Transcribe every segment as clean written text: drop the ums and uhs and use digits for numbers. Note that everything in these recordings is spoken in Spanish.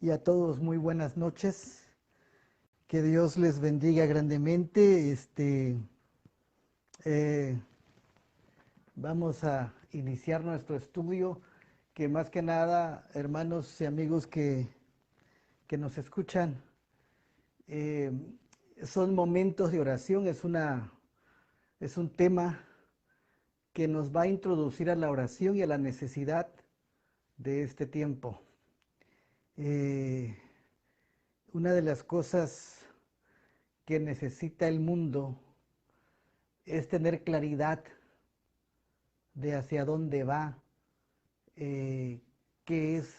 Y a todos muy buenas noches. Que Dios les bendiga grandemente. Eh, Vamos a iniciar nuestro estudio, que más que nada, hermanos y amigos que nos escuchan, eh, son momentos de oración. Es un tema que nos va a introducir a la oración y a la necesidad de este tiempo. Eh, una de las cosas que necesita el mundo es tener claridad de hacia dónde va, eh, que es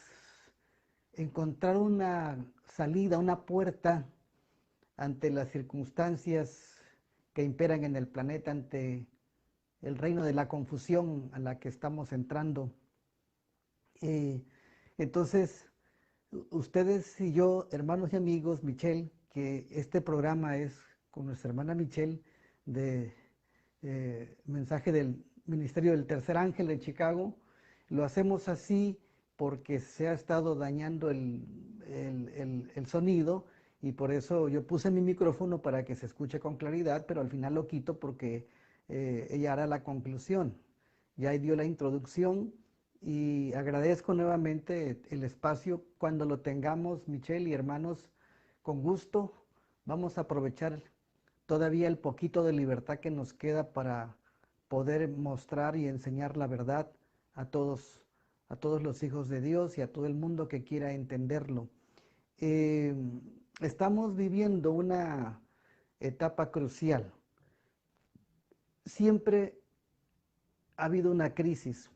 encontrar una salida, una puerta ante las circunstancias que imperan en el planeta, ante el reino de la confusión a la que estamos entrando. Eh, entonces, ustedes y yo, hermanos y amigos, Michelle, que este programa es con nuestra hermana Michelle de mensaje del Ministerio del Tercer Ángel de Chicago. Lo hacemos así porque se ha estado dañando el sonido, y por eso yo puse mi micrófono para que se escuche con claridad, pero al final lo quito porque ella hará la conclusión. Ya dio la introducción y agradezco nuevamente el espacio. Cuando lo tengamos, Michelle y hermanos, con gusto vamos a aprovechar todavía el poquito de libertad que nos queda para poder mostrar y enseñar la verdad a a todos los hijos de Dios y a todo el mundo que quiera entenderlo. Eh, Estamos viviendo una etapa crucial. Siempre ha habido una crisis,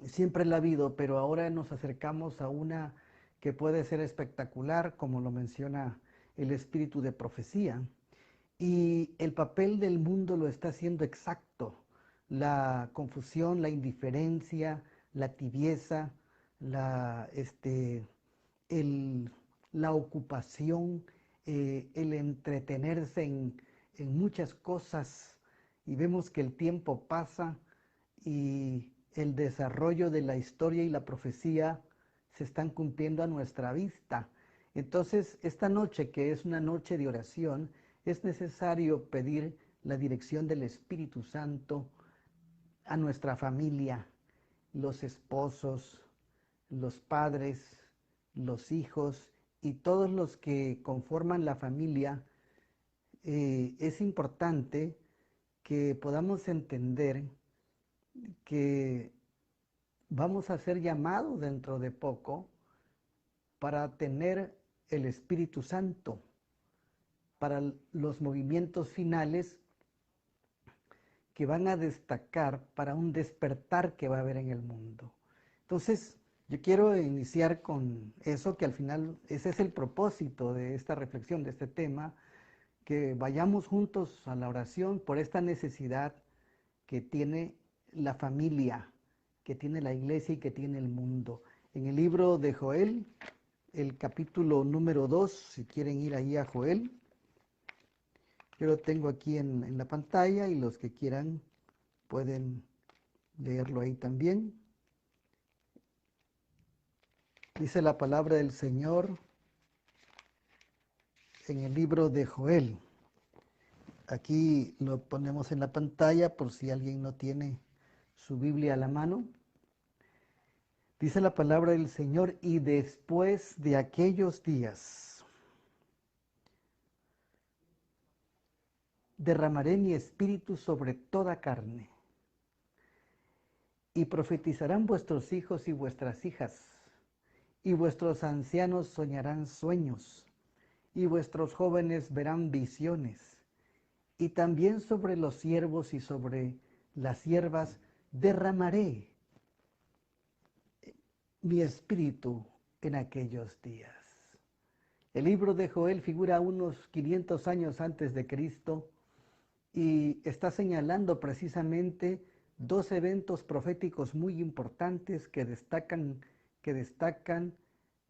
siempre la ha habido, pero ahora nos acercamos a una que puede ser espectacular, como lo menciona el espíritu de profecía. Y el papel del mundo lo está haciendo exacto. La confusión, la indiferencia, la tibieza, la, este, el, la ocupación, el entretenerse en muchas cosas. Y vemos que el tiempo pasa y el desarrollo de la historia y la profecía se están cumpliendo a nuestra vista. Entonces, esta noche, que es una noche de oración, es necesario pedir la dirección del Espíritu Santo a nuestra familia, los esposos, los padres, los hijos y todos los que conforman la familia. Es importante que podamos entender que vamos a ser llamados dentro de poco para tener el Espíritu Santo, para los movimientos finales que van a destacar para un despertar que va a haber en el mundo. Entonces, yo quiero iniciar con eso, que al final ese es el propósito de esta reflexión, de este tema, que vayamos juntos a la oración por esta necesidad que tiene la familia, que tiene la iglesia y que tiene el mundo. En el libro de Joel, el capítulo número 2, si quieren ir ahí a Joel, yo lo tengo aquí en la pantalla y los que quieran pueden leerlo ahí también. Dice la palabra del Señor en el libro de Joel. Aquí lo ponemos en la pantalla por si alguien no tiene su Biblia a la mano. Dice la palabra del Señor: y después de aquellos días derramaré mi espíritu sobre toda carne, y profetizarán vuestros hijos y vuestras hijas, y vuestros ancianos soñarán sueños, y vuestros jóvenes verán visiones, y también sobre los siervos y sobre las siervas derramaré mi espíritu en aquellos días. El libro de Joel figura unos 500 años antes de Cristo y está señalando precisamente dos eventos proféticos muy importantes que destacan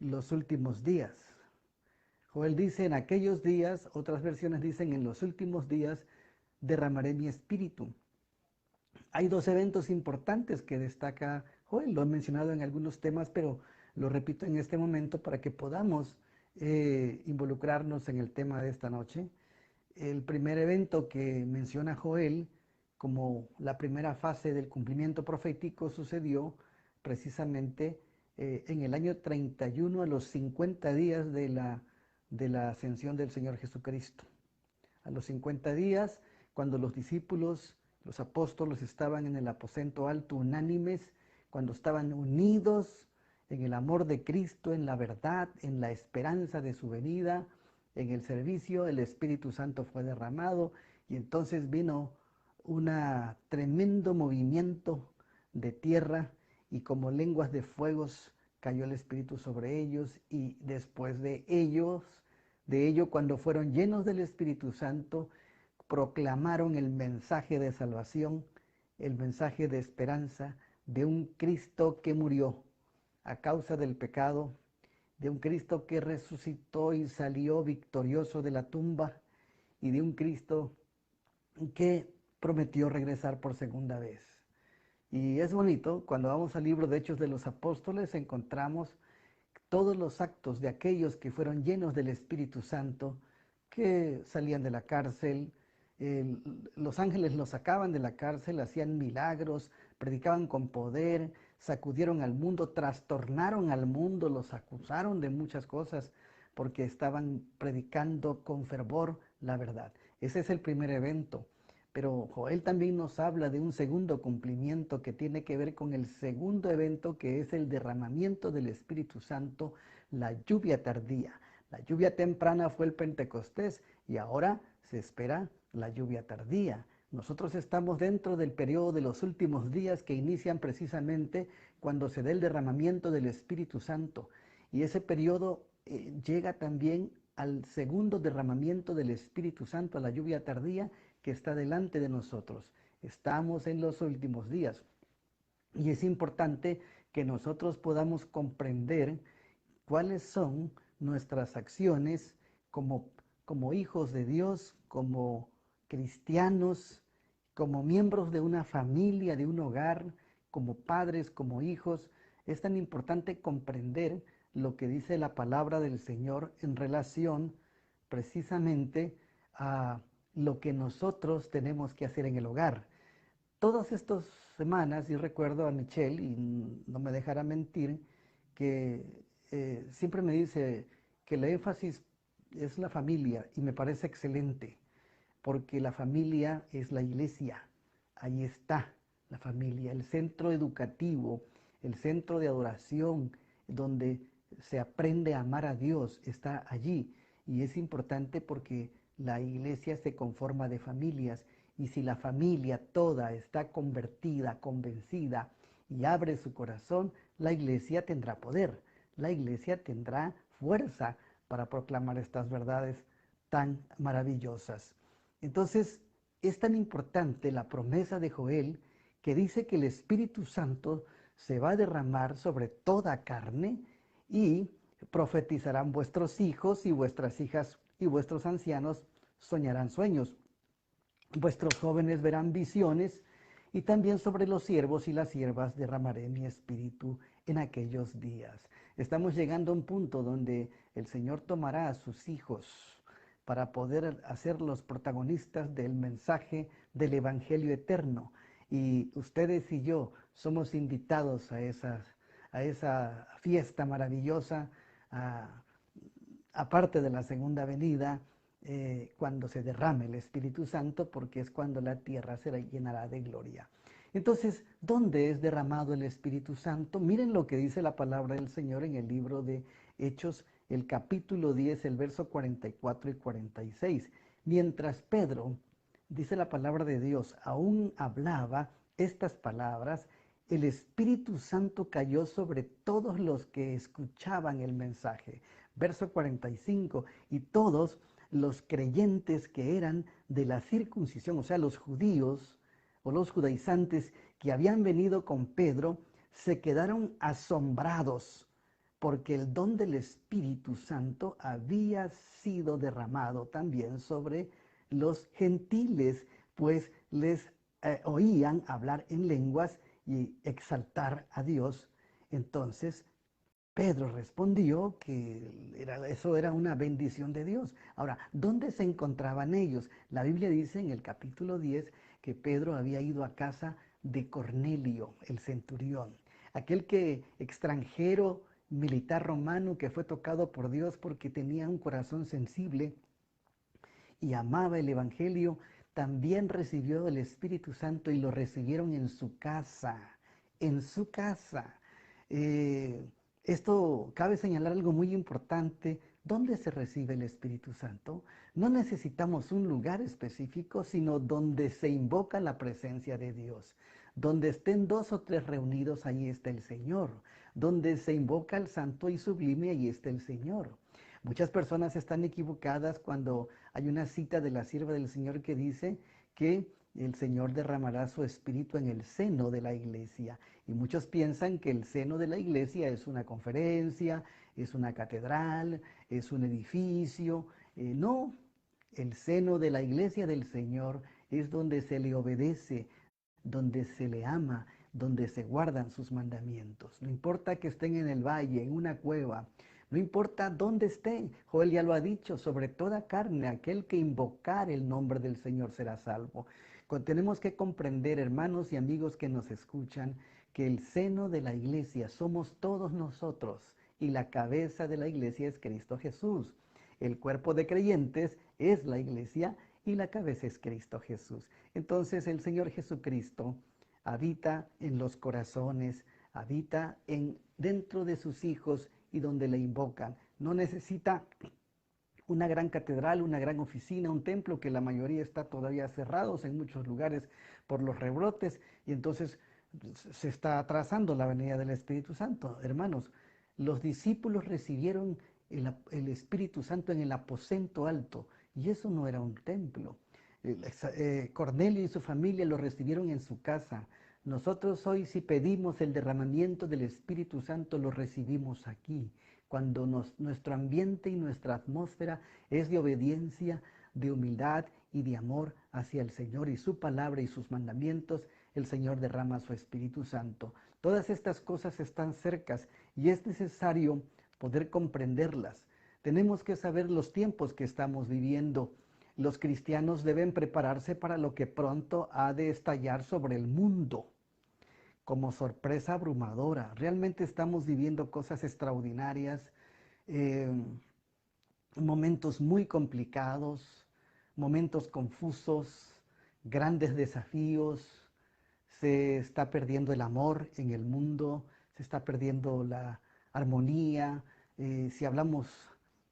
los últimos días. Joel dice: en aquellos días, otras versiones dicen: en los últimos días derramaré mi espíritu. Hay dos eventos importantes que destaca Joel, lo he mencionado en algunos temas, pero Lo repito en este momento para que podamos involucrarnos en el tema de esta noche. El primer evento que menciona Joel como la primera fase del cumplimiento profético sucedió precisamente en el año 31 a los 50 días de la ascensión del Señor Jesucristo. A los 50 días, cuando los discípulos, los apóstoles estaban en el aposento alto unánimes, cuando estaban unidos en el amor de Cristo, en la verdad, en la esperanza de su venida, en el servicio, el Espíritu Santo fue derramado y entonces vino un tremendo movimiento de tierra y como lenguas de fuegos cayó el Espíritu sobre ellos y después de ello, cuando fueron llenos del Espíritu Santo, proclamaron el mensaje de salvación, el mensaje de esperanza de un Cristo que murió a causa del pecado, de un Cristo que resucitó y salió victorioso de la tumba y de un Cristo que prometió regresar por segunda vez. Y es bonito, cuando vamos al libro de Hechos de los Apóstoles, encontramos todos los actos de aquellos que fueron llenos del Espíritu Santo, que salían de la cárcel, los ángeles los sacaban de la cárcel, hacían milagros, predicaban con poder, sacudieron al mundo, trastornaron al mundo, los acusaron de muchas cosas porque estaban predicando con fervor la verdad. Ese es el primer evento. Pero Joel también nos habla de un segundo cumplimiento que tiene que ver con el segundo evento, que es el derramamiento del Espíritu Santo, la lluvia tardía. La lluvia temprana fue el Pentecostés y ahora se espera la lluvia tardía. Nosotros estamos dentro del periodo de los últimos días que inician precisamente cuando se dé el derramamiento del Espíritu Santo. Y ese periodo llega también al segundo derramamiento del Espíritu Santo, a la lluvia tardía, que está delante de nosotros. Estamos en los últimos días y es importante que nosotros podamos comprender cuáles son nuestras acciones como hijos de Dios, como cristianos, como miembros de una familia, de un hogar, como padres, como hijos. Es tan importante comprender lo que dice la palabra del Señor en relación precisamente a lo que nosotros tenemos que hacer en el hogar. Todas estas semanas, y recuerdo a Michelle, y no me dejará mentir, que siempre me dice que el énfasis es la familia, y me parece excelente, porque la familia es la iglesia. Ahí está la familia, el centro educativo, el centro de adoración, donde se aprende a amar a Dios, está allí. Y es importante porque la iglesia se conforma de familias y si la familia toda está convertida, convencida y abre su corazón, la iglesia tendrá poder, la iglesia tendrá fuerza para proclamar estas verdades tan maravillosas. Entonces, es tan importante la promesa de Joel que dice que el Espíritu Santo se va a derramar sobre toda carne y profetizarán vuestros hijos y vuestras hijas y vuestros ancianos soñarán sueños. Vuestros jóvenes verán visiones y también sobre los siervos y las siervas derramaré mi espíritu en aquellos días. Estamos llegando a un punto donde el Señor tomará a sus hijos para poder hacerlos protagonistas del mensaje del Evangelio eterno. Y ustedes y yo somos invitados a esa fiesta maravillosa, aparte de la segunda venida, cuando se derrame el Espíritu Santo, porque es cuando la tierra se llenará de gloria. Entonces, ¿dónde es derramado el Espíritu Santo? Miren lo que dice la palabra del Señor en el libro de Hechos, el capítulo 10, el verso 44 y 46. Mientras Pedro, dice la palabra de Dios, aún hablaba estas palabras, el Espíritu Santo cayó sobre todos los que escuchaban el mensaje. Verso 45, y todos los creyentes que eran de la circuncisión, o sea, los judíos o los judaizantes que habían venido con Pedro, se quedaron asombrados porque el don del Espíritu Santo había sido derramado también sobre los gentiles, pues les oían hablar en lenguas y exaltar a Dios. Entonces Pedro respondió que eso era una bendición de Dios. Ahora, ¿dónde se encontraban ellos? La Biblia dice en el capítulo 10 que Pedro había ido a casa de Cornelio, el centurión, aquel que extranjero militar romano que fue tocado por Dios porque tenía un corazón sensible y amaba el Evangelio, también recibió el Espíritu Santo y lo recibieron en su casa, en su casa. Eh, Esto cabe señalar algo muy importante. ¿Dónde se recibe el Espíritu Santo? No necesitamos un lugar específico, sino donde se invoca la presencia de Dios. Donde estén dos o tres reunidos, ahí está el Señor. Donde se invoca al Santo y Sublime, ahí está el Señor. Muchas personas están equivocadas cuando hay una cita de la sierva del Señor que dice que el Señor derramará su espíritu en el seno de la iglesia. Y muchos piensan que el seno de la iglesia es una conferencia, es una catedral, es un edificio. No, el seno de la iglesia del Señor es donde se le obedece, donde se le ama, donde se guardan sus mandamientos. No importa que estén en el valle, en una cueva, no importa dónde estén, Joel ya lo ha dicho, sobre toda carne, aquel que invocar el nombre del Señor será salvo. Tenemos que comprender, hermanos y amigos que nos escuchan, que el seno de la iglesia somos todos nosotros y la cabeza de la iglesia es Cristo Jesús. El cuerpo de creyentes es la iglesia y la cabeza es Cristo Jesús. Entonces el Señor Jesucristo habita en los corazones, habita dentro de sus hijos y donde le invocan. No necesita una gran catedral, una gran oficina, un templo, que la mayoría está todavía cerrados en muchos lugares por los rebrotes, y entonces se está atrasando la venida del Espíritu Santo. Hermanos, los discípulos recibieron Espíritu Santo en el aposento alto, y eso no era un templo. Cornelio y su familia lo recibieron en su casa. Nosotros hoy, si pedimos el derramamiento del Espíritu Santo, lo recibimos aquí, cuando nuestro ambiente y nuestra atmósfera es de obediencia, de humildad y de amor hacia el Señor y su palabra y sus mandamientos. El Señor derrama su Espíritu Santo. Todas estas cosas están cercas y es necesario poder comprenderlas. Tenemos que saber los tiempos que estamos viviendo. Los cristianos deben prepararse para lo que pronto ha de estallar sobre el mundo como sorpresa abrumadora. Realmente estamos viviendo cosas extraordinarias, eh, momentos muy complicados, momentos confusos, grandes desafíos. Se está perdiendo el amor en el mundo, se está perdiendo la armonía. Si hablamos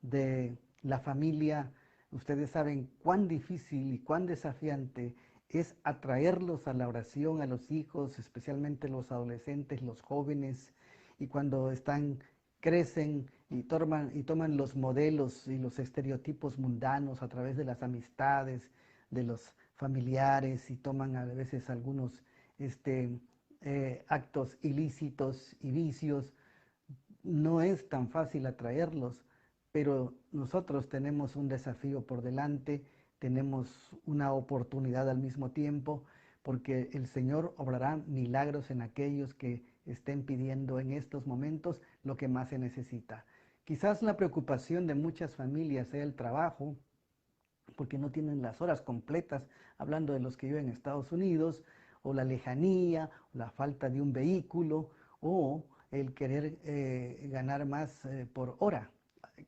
de la familia, ustedes saben cuán difícil y cuán desafiante es atraerlos a la oración, a los hijos, especialmente los adolescentes, los jóvenes, y cuando crecen y toman los modelos y los estereotipos mundanos a través de las amistades, de los familiares, y toman a veces algunos actos ilícitos y vicios. No es tan fácil atraerlos, pero nosotros tenemos un desafío por delante, tenemos una oportunidad al mismo tiempo, porque el Señor obrará milagros en aquellos que estén pidiendo en estos momentos lo que más se necesita. Quizás la preocupación de muchas familias sea el trabajo, porque no tienen las horas completas, hablando de los que viven en Estados Unidos, o la lejanía, o la falta de un vehículo, o el querer ganar más por hora.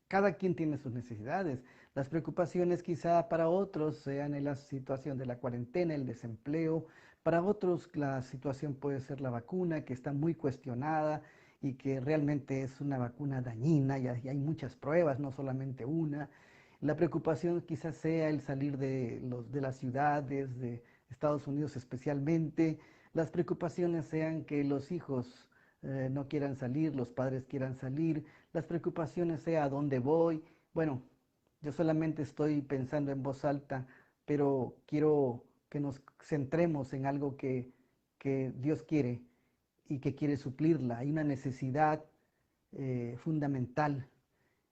Cada quien tiene sus necesidades. Las preocupaciones quizá para otros sean en la situación de la cuarentena, el desempleo. Para otros la situación puede ser la vacuna, que está muy cuestionada y que realmente es una vacuna dañina, y hay muchas pruebas, no solamente una. La preocupación quizás sea el salir de las ciudades, de Estados Unidos especialmente. Las preocupaciones sean que los hijos no quieran salir, los padres quieran salir. Las preocupaciones sea a dónde voy. Bueno, yo solamente estoy pensando en voz alta, pero quiero que nos centremos en algo que Dios quiere y que quiere suplirla. Hay una necesidad fundamental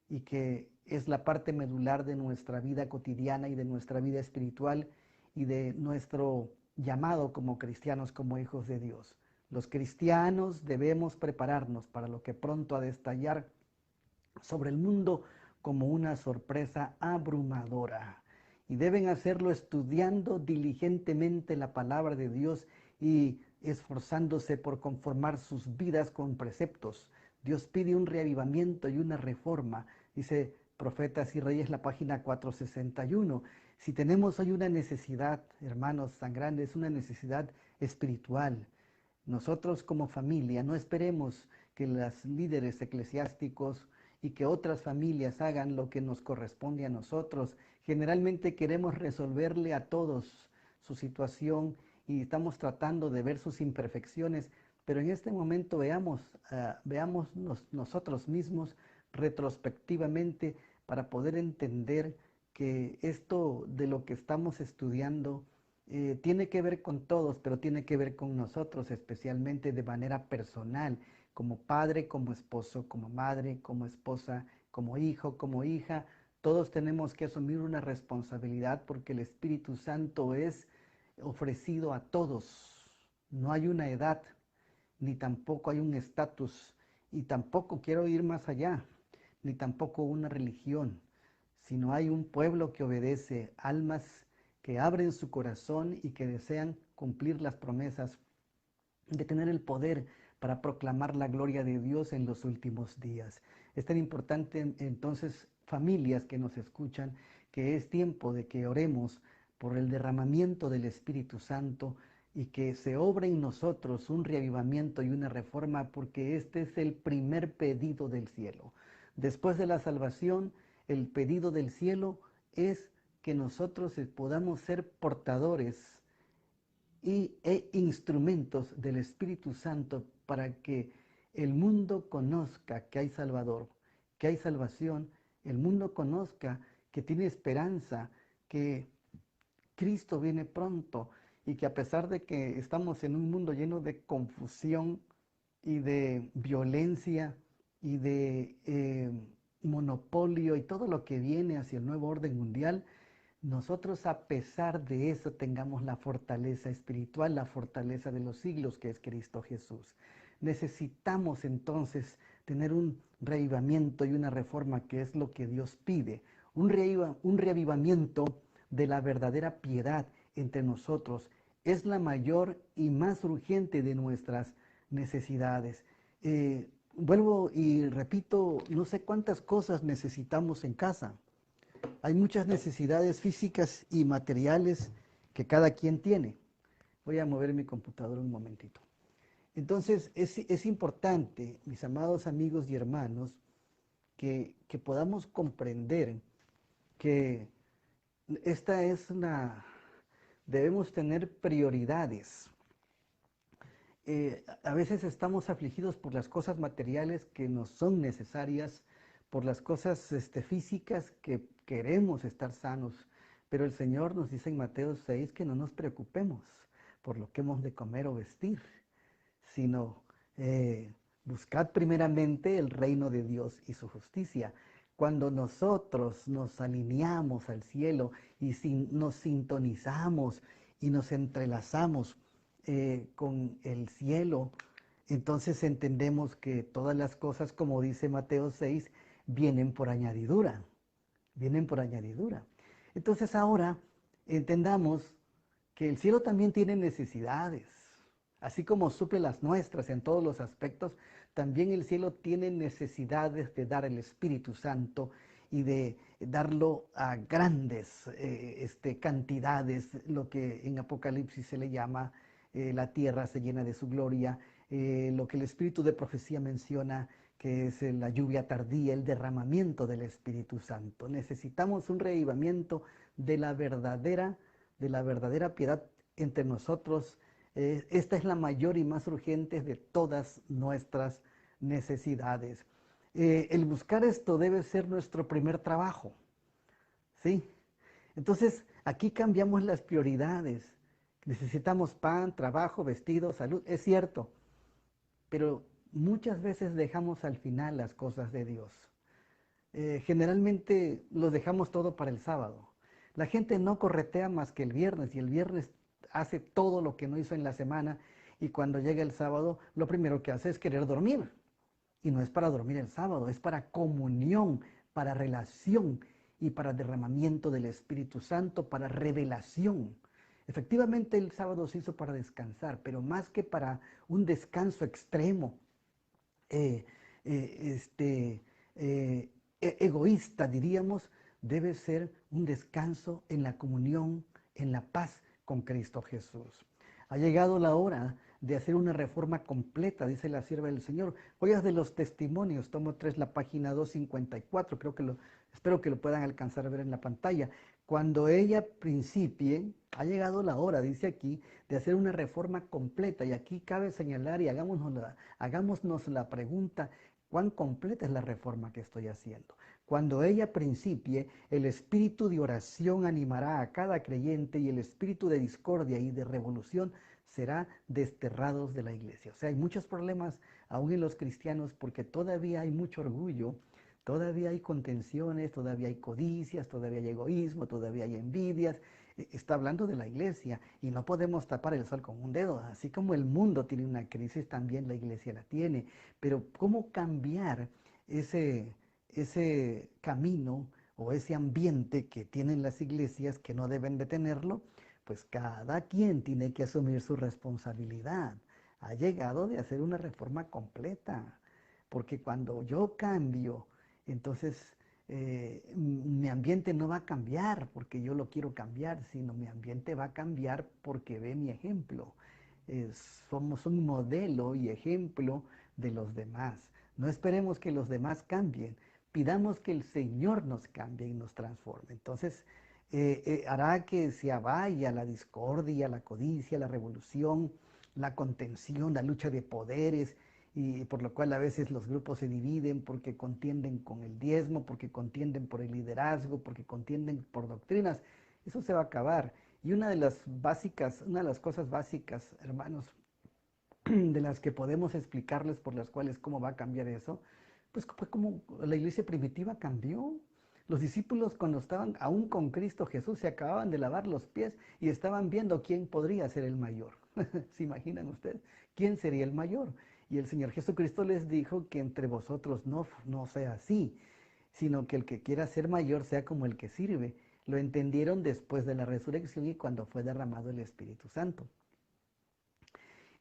y que es la parte medular de nuestra vida cotidiana y de nuestra vida espiritual y de nuestro llamado como cristianos, como hijos de Dios. Los cristianos debemos prepararnos para lo que pronto ha de estallar sobre el mundo como una sorpresa abrumadora. Y deben hacerlo estudiando diligentemente la palabra de Dios y esforzándose por conformar sus vidas con preceptos. Dios pide un reavivamiento y una reforma, dice Profetas y Reyes, la página 461. Si tenemos hoy una necesidad, hermanos, tan grande, es una necesidad espiritual. Nosotros como familia no esperemos que los líderes eclesiásticos y que otras familias hagan lo que nos corresponde a nosotros. Generalmente queremos resolverle a todos su situación y estamos tratando de ver sus imperfecciones, pero en este momento veamos nosotros mismos retrospectivamente para poder entender que esto de lo que estamos estudiando tiene que ver con todos, pero tiene que ver con nosotros, especialmente de manera personal, como padre, como esposo, como madre, como esposa, como hijo, como hija. Todos tenemos que asumir una responsabilidad porque el Espíritu Santo es ofrecido a todos. No hay una edad, ni tampoco hay un estatus, y tampoco quiero ir más allá, ni tampoco una religión, sino hay un pueblo que obedece, almas que abren su corazón y que desean cumplir las promesas de tener el poder para proclamar la gloria de Dios en los últimos días. Es tan importante entonces, familias que nos escuchan, que es tiempo de que oremos por el derramamiento del Espíritu Santo y que se obre en nosotros un reavivamiento y una reforma, porque este es el primer pedido del cielo. Después de la salvación, el pedido del cielo es que nosotros podamos ser portadores e instrumentos del Espíritu Santo para que el mundo conozca que hay Salvador, que hay salvación, el mundo conozca que tiene esperanza, que Cristo viene pronto y que a pesar de que estamos en un mundo lleno de confusión y de violencia y de monopolio y todo lo que viene hacia el nuevo orden mundial, nosotros a pesar de eso tengamos la fortaleza espiritual, la fortaleza de los siglos que es Cristo Jesús. Necesitamos entonces tener un reavivamiento y una reforma que es lo que Dios pide, un reavivamiento de la verdadera piedad entre nosotros. Es la mayor y más urgente de nuestras necesidades. Vuelvo y repito, no sé cuántas cosas necesitamos en casa. Hay muchas necesidades físicas y materiales que cada quien tiene. Voy a mover mi computadora un momentito. Entonces, es importante, mis amados amigos y hermanos, que podamos comprender que esta es debemos tener prioridades. A veces estamos afligidos por las cosas materiales que nos son necesarias, por las cosas físicas que queremos estar sanos, pero el Señor nos dice en Mateo 6 que no nos preocupemos por lo que hemos de comer o vestir, sino buscad primeramente el reino de Dios y su justicia. Cuando nosotros nos alineamos al cielo y nos sintonizamos y nos entrelazamos con el cielo, entonces entendemos que todas las cosas, como dice Mateo 6, vienen por añadidura, vienen por añadidura. Entonces ahora entendamos que el cielo también tiene necesidades, así como suple las nuestras en todos los aspectos, también el cielo tiene necesidades de dar el Espíritu Santo y de darlo a grandes cantidades, lo que en Apocalipsis se le llama la tierra se llena de su gloria, lo que el Espíritu de profecía menciona, que es la lluvia tardía, el derramamiento del Espíritu Santo. Necesitamos un reavivamiento de la verdadera piedad entre nosotros. Esta es la mayor y más urgente de todas nuestras necesidades. El buscar esto debe ser nuestro primer trabajo, ¿sí? Entonces, aquí cambiamos las prioridades. Necesitamos pan, trabajo, vestido, salud, es cierto, pero muchas veces dejamos al final las cosas de Dios. Generalmente lo dejamos todo para el sábado. La gente no corretea más que el viernes y el viernes hace todo lo que no hizo en la semana y cuando llega el sábado, lo primero que hace es querer dormir. Y no es para dormir el sábado, es para comunión, para relación y para derramamiento del Espíritu Santo, para revelación. Efectivamente el sábado se hizo para descansar, pero más que para un descanso extremo, eh, este, egoísta, diríamos, debe ser un descanso en la comunión, en la paz con Cristo Jesús. Ha llegado la hora de hacer una reforma completa, dice la sierva del Señor. Joyas de los Testimonios, tomo 3, la página 254, espero que lo puedan alcanzar a ver en la pantalla. Cuando ella principie, ha llegado la hora, dice aquí, de hacer una reforma completa. Y aquí cabe señalar y hagámonos la pregunta, ¿cuán completa es la reforma que estoy haciendo? Cuando ella principie, el espíritu de oración animará a cada creyente y el espíritu de discordia y de revolución será desterrados de la iglesia. O sea, hay muchos problemas aún en los cristianos porque todavía hay mucho orgullo, todavía hay contenciones, todavía hay codicias, todavía hay egoísmo, todavía hay envidias. Está hablando de la iglesia y no podemos tapar el sol con un dedo. Así como el mundo tiene una crisis, también la iglesia la tiene. Pero ¿cómo cambiar ese camino o ese ambiente que tienen las iglesias que no deben de tenerlo? Pues cada quien tiene que asumir su responsabilidad. Ha llegado de hacer una reforma completa, porque cuando yo cambio, entonces mi ambiente no va a cambiar porque yo lo quiero cambiar, sino mi ambiente va a cambiar porque ve mi ejemplo. Somos un modelo y ejemplo de los demás. No esperemos que los demás cambien, pidamos que el Señor nos cambie y nos transforme. Entonces, hará que se vaya la discordia, la codicia, la revolución, la contención, la lucha de poderes, y por lo cual a veces los grupos se dividen porque contienden con el diezmo, porque contienden por el liderazgo, porque contienden por doctrinas. Eso se va a acabar. Y una de las cosas básicas, hermanos, de las que podemos explicarles por las cuales cómo va a cambiar eso, pues fue como la iglesia primitiva cambió. Los discípulos cuando estaban aún con Cristo Jesús se acababan de lavar los pies y estaban viendo quién podría ser el mayor. ¿Se imaginan ustedes? ¿Quién sería el mayor? Y el Señor Jesucristo les dijo que entre vosotros no sea así, sino que el que quiera ser mayor sea como el que sirve. Lo entendieron después de la resurrección y cuando fue derramado el Espíritu Santo.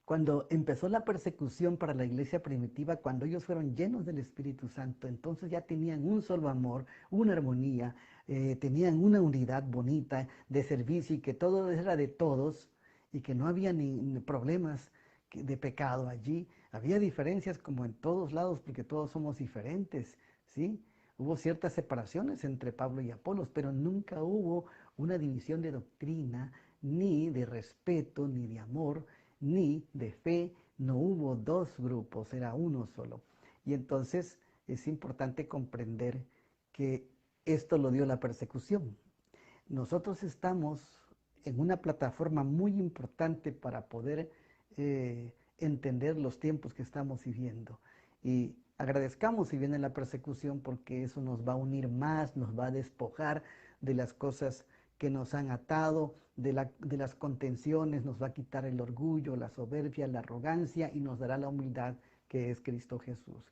Cuando empezó la persecución para la iglesia primitiva, cuando ellos fueron llenos del Espíritu Santo, entonces ya tenían un solo amor, una armonía, tenían una unidad bonita de servicio y que todo era de todos y que no había ni problemas de pecado allí. Había diferencias como en todos lados porque todos somos diferentes, ¿sí? Hubo ciertas separaciones entre Pablo y Apolos, pero nunca hubo una división de doctrina, ni de respeto, ni de amor, ni de fe. No hubo dos grupos, era uno solo. Y entonces es importante comprender que esto lo dio la persecución. Nosotros estamos en una plataforma muy importante para poder entender los tiempos que estamos viviendo. Y agradezcamos si viene la persecución porque eso nos va a unir más, nos va a despojar de las cosas que nos han atado, de las contenciones, nos va a quitar el orgullo, la soberbia, la arrogancia y nos dará la humildad que es Cristo Jesús.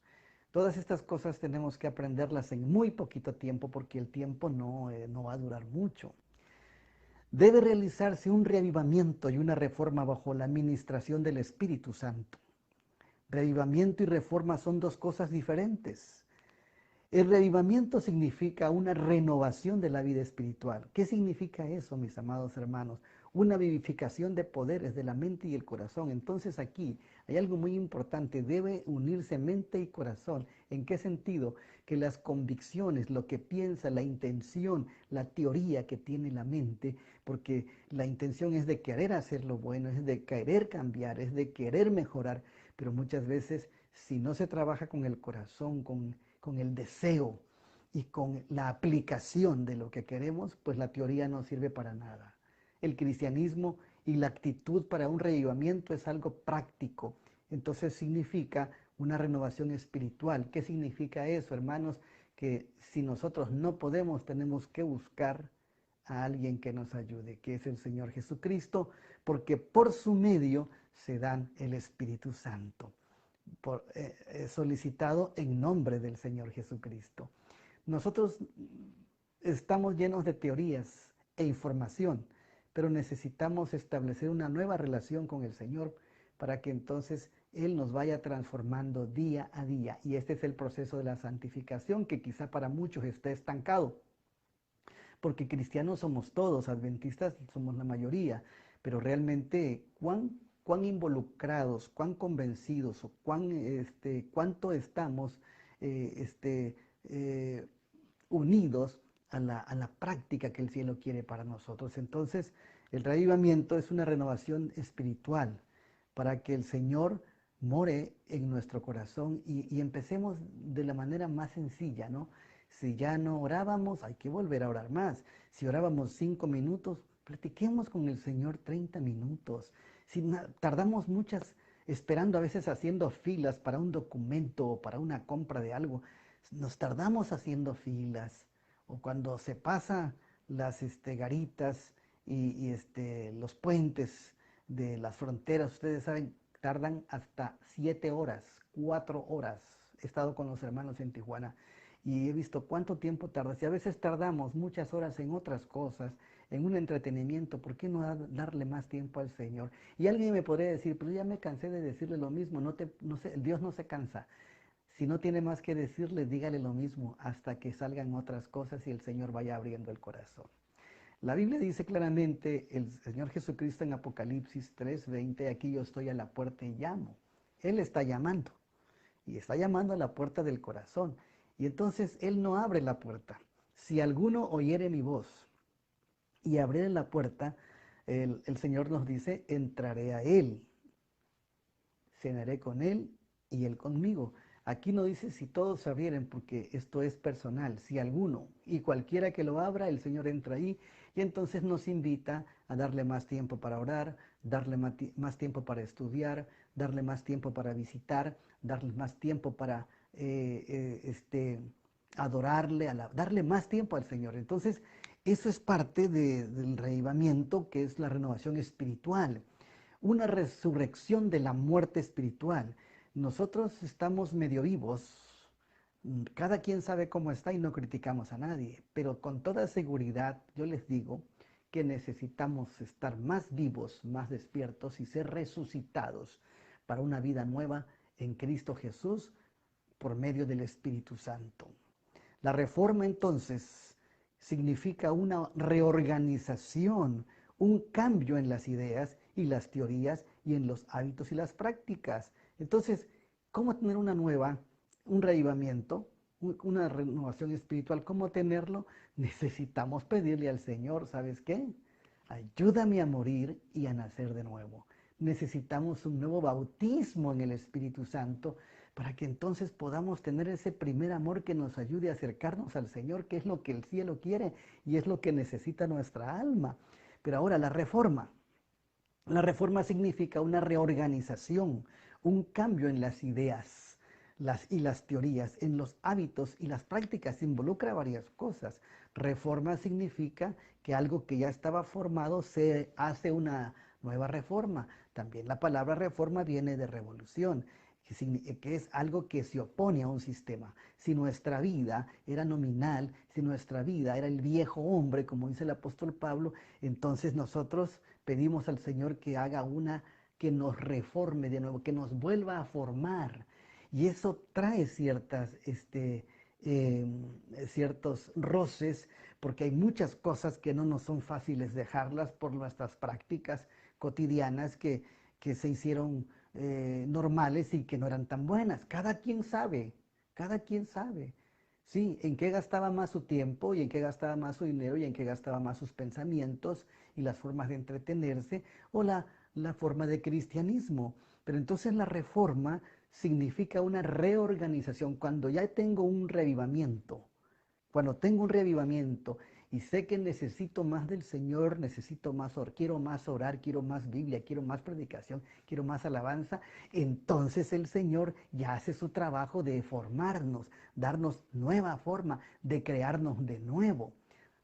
Todas estas cosas tenemos que aprenderlas en muy poquito tiempo porque el tiempo no va a durar mucho. Debe realizarse un reavivamiento y una reforma bajo la administración del Espíritu Santo. Reavivamiento y reforma son dos cosas diferentes. El reavivamiento significa una renovación de la vida espiritual. ¿Qué significa eso, mis amados hermanos? Una vivificación de poderes de la mente y el corazón. Entonces aquí hay algo muy importante. Debe unirse mente y corazón. ¿En qué sentido? Que las convicciones, lo que piensa, la intención, la teoría que tiene la mente, porque la intención es de querer hacer lo bueno, es de querer cambiar, es de querer mejorar, pero muchas veces si no se trabaja con el corazón, con el deseo y con la aplicación de lo que queremos, pues la teoría no sirve para nada. El cristianismo y la actitud para un reavivamiento es algo práctico. Entonces significa una renovación espiritual. ¿Qué significa eso, hermanos? Que si nosotros no podemos, tenemos que buscar a alguien que nos ayude, que es el Señor Jesucristo, porque por su medio se dan el Espíritu Santo, solicitado en nombre del Señor Jesucristo. Nosotros estamos llenos de teorías e información, pero necesitamos establecer una nueva relación con el Señor para que entonces Él nos vaya transformando día a día. Y este es el proceso de la santificación que quizá para muchos esté estancado, porque cristianos somos todos, adventistas somos la mayoría, pero realmente cuán involucrados, cuán convencidos o cuánto estamos eh, este, eh, unidos a la práctica que el cielo quiere para nosotros. Entonces, el reavivamiento es una renovación espiritual para que el Señor more en nuestro corazón y empecemos de la manera más sencilla, ¿no? Si ya no orábamos, hay que volver a orar más. Si orábamos 5 minutos, platiquemos con el Señor 30 minutos. Si tardamos muchas, esperando a veces haciendo filas para un documento o para una compra de algo, nos tardamos haciendo filas. O cuando se pasa las garitas y los puentes de las fronteras, ustedes saben, tardan hasta 7 horas, 4 horas. He estado con los hermanos en Tijuana y he visto cuánto tiempo tarda. Y a veces tardamos muchas horas en otras cosas, en un entretenimiento. ¿Por qué no darle más tiempo al Señor? Y alguien me podría decir, pero ya me cansé de decirle lo mismo. Dios no se cansa. Si no tiene más que decirle, dígale lo mismo hasta que salgan otras cosas y el Señor vaya abriendo el corazón. La Biblia dice claramente, el Señor Jesucristo en Apocalipsis 3:20, aquí yo estoy a la puerta y llamo. Él está llamando y está llamando a la puerta del corazón. Y entonces Él no abre la puerta. Si alguno oyere mi voz y abriere la puerta, el Señor nos dice, entraré a Él, cenaré con Él y Él conmigo. Aquí no dice si todos se abrieren, porque esto es personal. Si alguno y cualquiera que lo abra, el Señor entra ahí y entonces nos invita a darle más tiempo para orar, darle más tiempo para estudiar, darle más tiempo para visitar, darle más tiempo para adorarle, darle más tiempo al Señor. Entonces, eso es parte del reavivamiento, que es la renovación espiritual, una resurrección de la muerte espiritual. Nosotros estamos medio vivos, cada quien sabe cómo está y no criticamos a nadie, pero con toda seguridad yo les digo que necesitamos estar más vivos, más despiertos y ser resucitados para una vida nueva en Cristo Jesús por medio del Espíritu Santo. La reforma entonces significa una reorganización, un cambio en las ideas y las teorías y en los hábitos y las prácticas. Entonces, ¿cómo tener un reavivamiento, una renovación espiritual? ¿Cómo tenerlo? Necesitamos pedirle al Señor, ¿sabes qué? Ayúdame a morir y a nacer de nuevo. Necesitamos un nuevo bautismo en el Espíritu Santo para que entonces podamos tener ese primer amor que nos ayude a acercarnos al Señor, que es lo que el cielo quiere y es lo que necesita nuestra alma. Pero ahora la reforma. La reforma significa una reorganización, un cambio en las ideas y las teorías, en los hábitos y las prácticas. Involucra varias cosas. Reforma significa que algo que ya estaba formado se hace una nueva reforma. También la palabra reforma viene de revolución, que es algo que se opone a un sistema. Si nuestra vida era nominal, si nuestra vida era el viejo hombre, como dice el apóstol Pablo, entonces nosotros pedimos al Señor que haga que nos reforme de nuevo, que nos vuelva a formar. Y eso trae ciertos roces, porque hay muchas cosas que no nos son fáciles dejarlas por nuestras prácticas cotidianas que se hicieron normales y que no eran tan buenas. Cada quien sabe, cada quien sabe. Sí, en qué gastaba más su tiempo y en qué gastaba más su dinero y en qué gastaba más sus pensamientos y las formas de entretenerse o la forma de cristianismo. Pero entonces la reforma significa una reorganización. Cuando ya tengo un revivamiento, cuando tengo un reavivamiento y sé que necesito más del Señor, quiero más orar, quiero más Biblia, quiero más predicación, quiero más alabanza, entonces el Señor ya hace su trabajo de formarnos, darnos nueva forma, de crearnos de nuevo,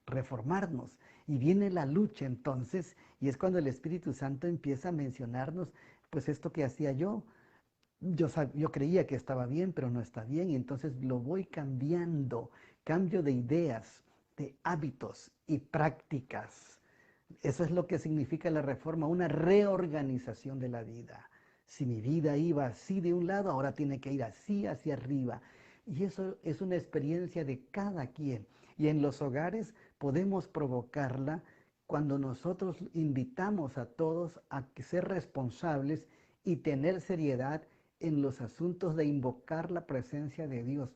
reformarnos. Y viene la lucha entonces, y es cuando el Espíritu Santo empieza a mencionarnos, pues esto que hacía yo creía que estaba bien, pero no está bien, y entonces lo voy cambiando, cambio de ideas, de hábitos y prácticas. Eso es lo que significa la reforma, una reorganización de la vida. Si mi vida iba así de un lado, ahora tiene que ir así hacia arriba. Y eso es una experiencia de cada quien. Y en los hogares podemos provocarla cuando nosotros invitamos a todos a ser responsables y tener seriedad en los asuntos de invocar la presencia de Dios.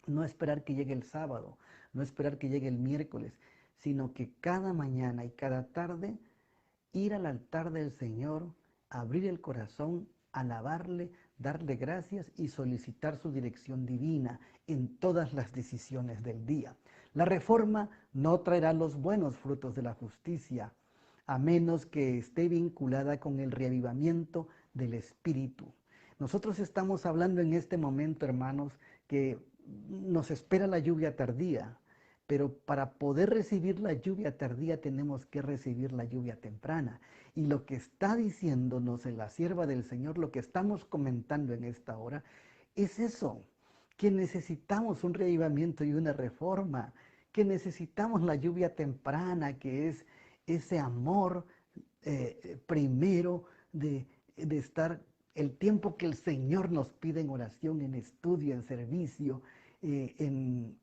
No esperar que llegue el sábado, no esperar que llegue el miércoles, sino que cada mañana y cada tarde ir al altar del Señor, abrir el corazón, alabarle, darle gracias y solicitar su dirección divina en todas las decisiones del día. La reforma no traerá los buenos frutos de la justicia, a menos que esté vinculada con el reavivamiento del Espíritu. Nosotros estamos hablando en este momento, hermanos, que nos espera la lluvia tardía, pero para poder recibir la lluvia tardía tenemos que recibir la lluvia temprana. Y lo que está diciéndonos en la sierva del Señor, lo que estamos comentando en esta hora, es eso, que necesitamos un reavivamiento y una reforma, que necesitamos la lluvia temprana, que es ese amor primero de estar el tiempo que el Señor nos pide en oración, en estudio, en servicio, en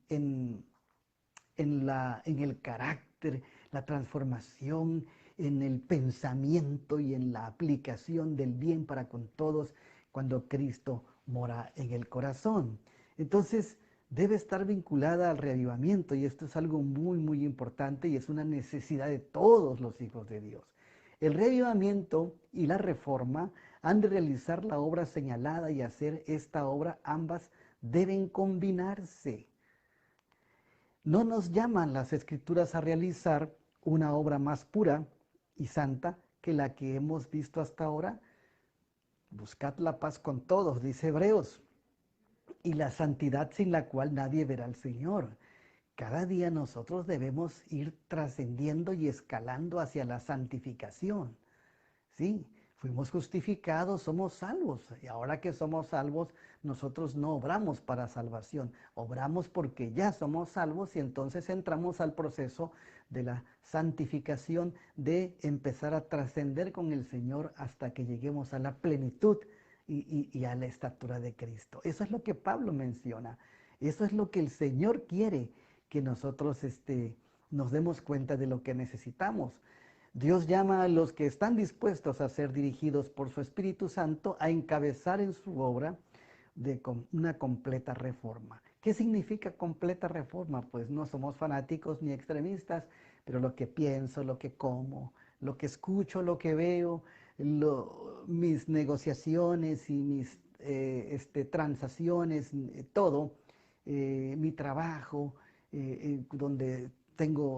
el carácter, la transformación, en el pensamiento y en la aplicación del bien para con todos cuando Cristo mora en el corazón. Entonces, debe estar vinculada al reavivamiento y esto es algo muy, muy importante y es una necesidad de todos los hijos de Dios. El reavivamiento y la reforma han de realizar la obra señalada y hacer esta obra, ambas deben combinarse. No nos llaman las Escrituras a realizar una obra más pura y santa que la que hemos visto hasta ahora. Buscad la paz con todos, dice Hebreos, y la santidad sin la cual nadie verá al Señor. Cada día nosotros debemos ir trascendiendo y escalando hacia la santificación. Sí, fuimos justificados, somos salvos. Y ahora que somos salvos, nosotros no obramos para salvación, obramos porque ya somos salvos y entonces entramos al proceso de la santificación, de empezar a trascender con el Señor hasta que lleguemos a la plenitud y a la estatura de Cristo. Eso es lo que Pablo menciona. Eso es lo que el Señor quiere que nosotros nos demos cuenta de lo que necesitamos. Dios llama a los que están dispuestos a ser dirigidos por su Espíritu Santo a encabezar en su obra de una completa reforma. ¿Qué significa completa reforma? Pues no somos fanáticos ni extremistas, pero lo que pienso, lo que como, lo que escucho, lo que veo, mis negociaciones y mis transacciones, todo, mi trabajo, donde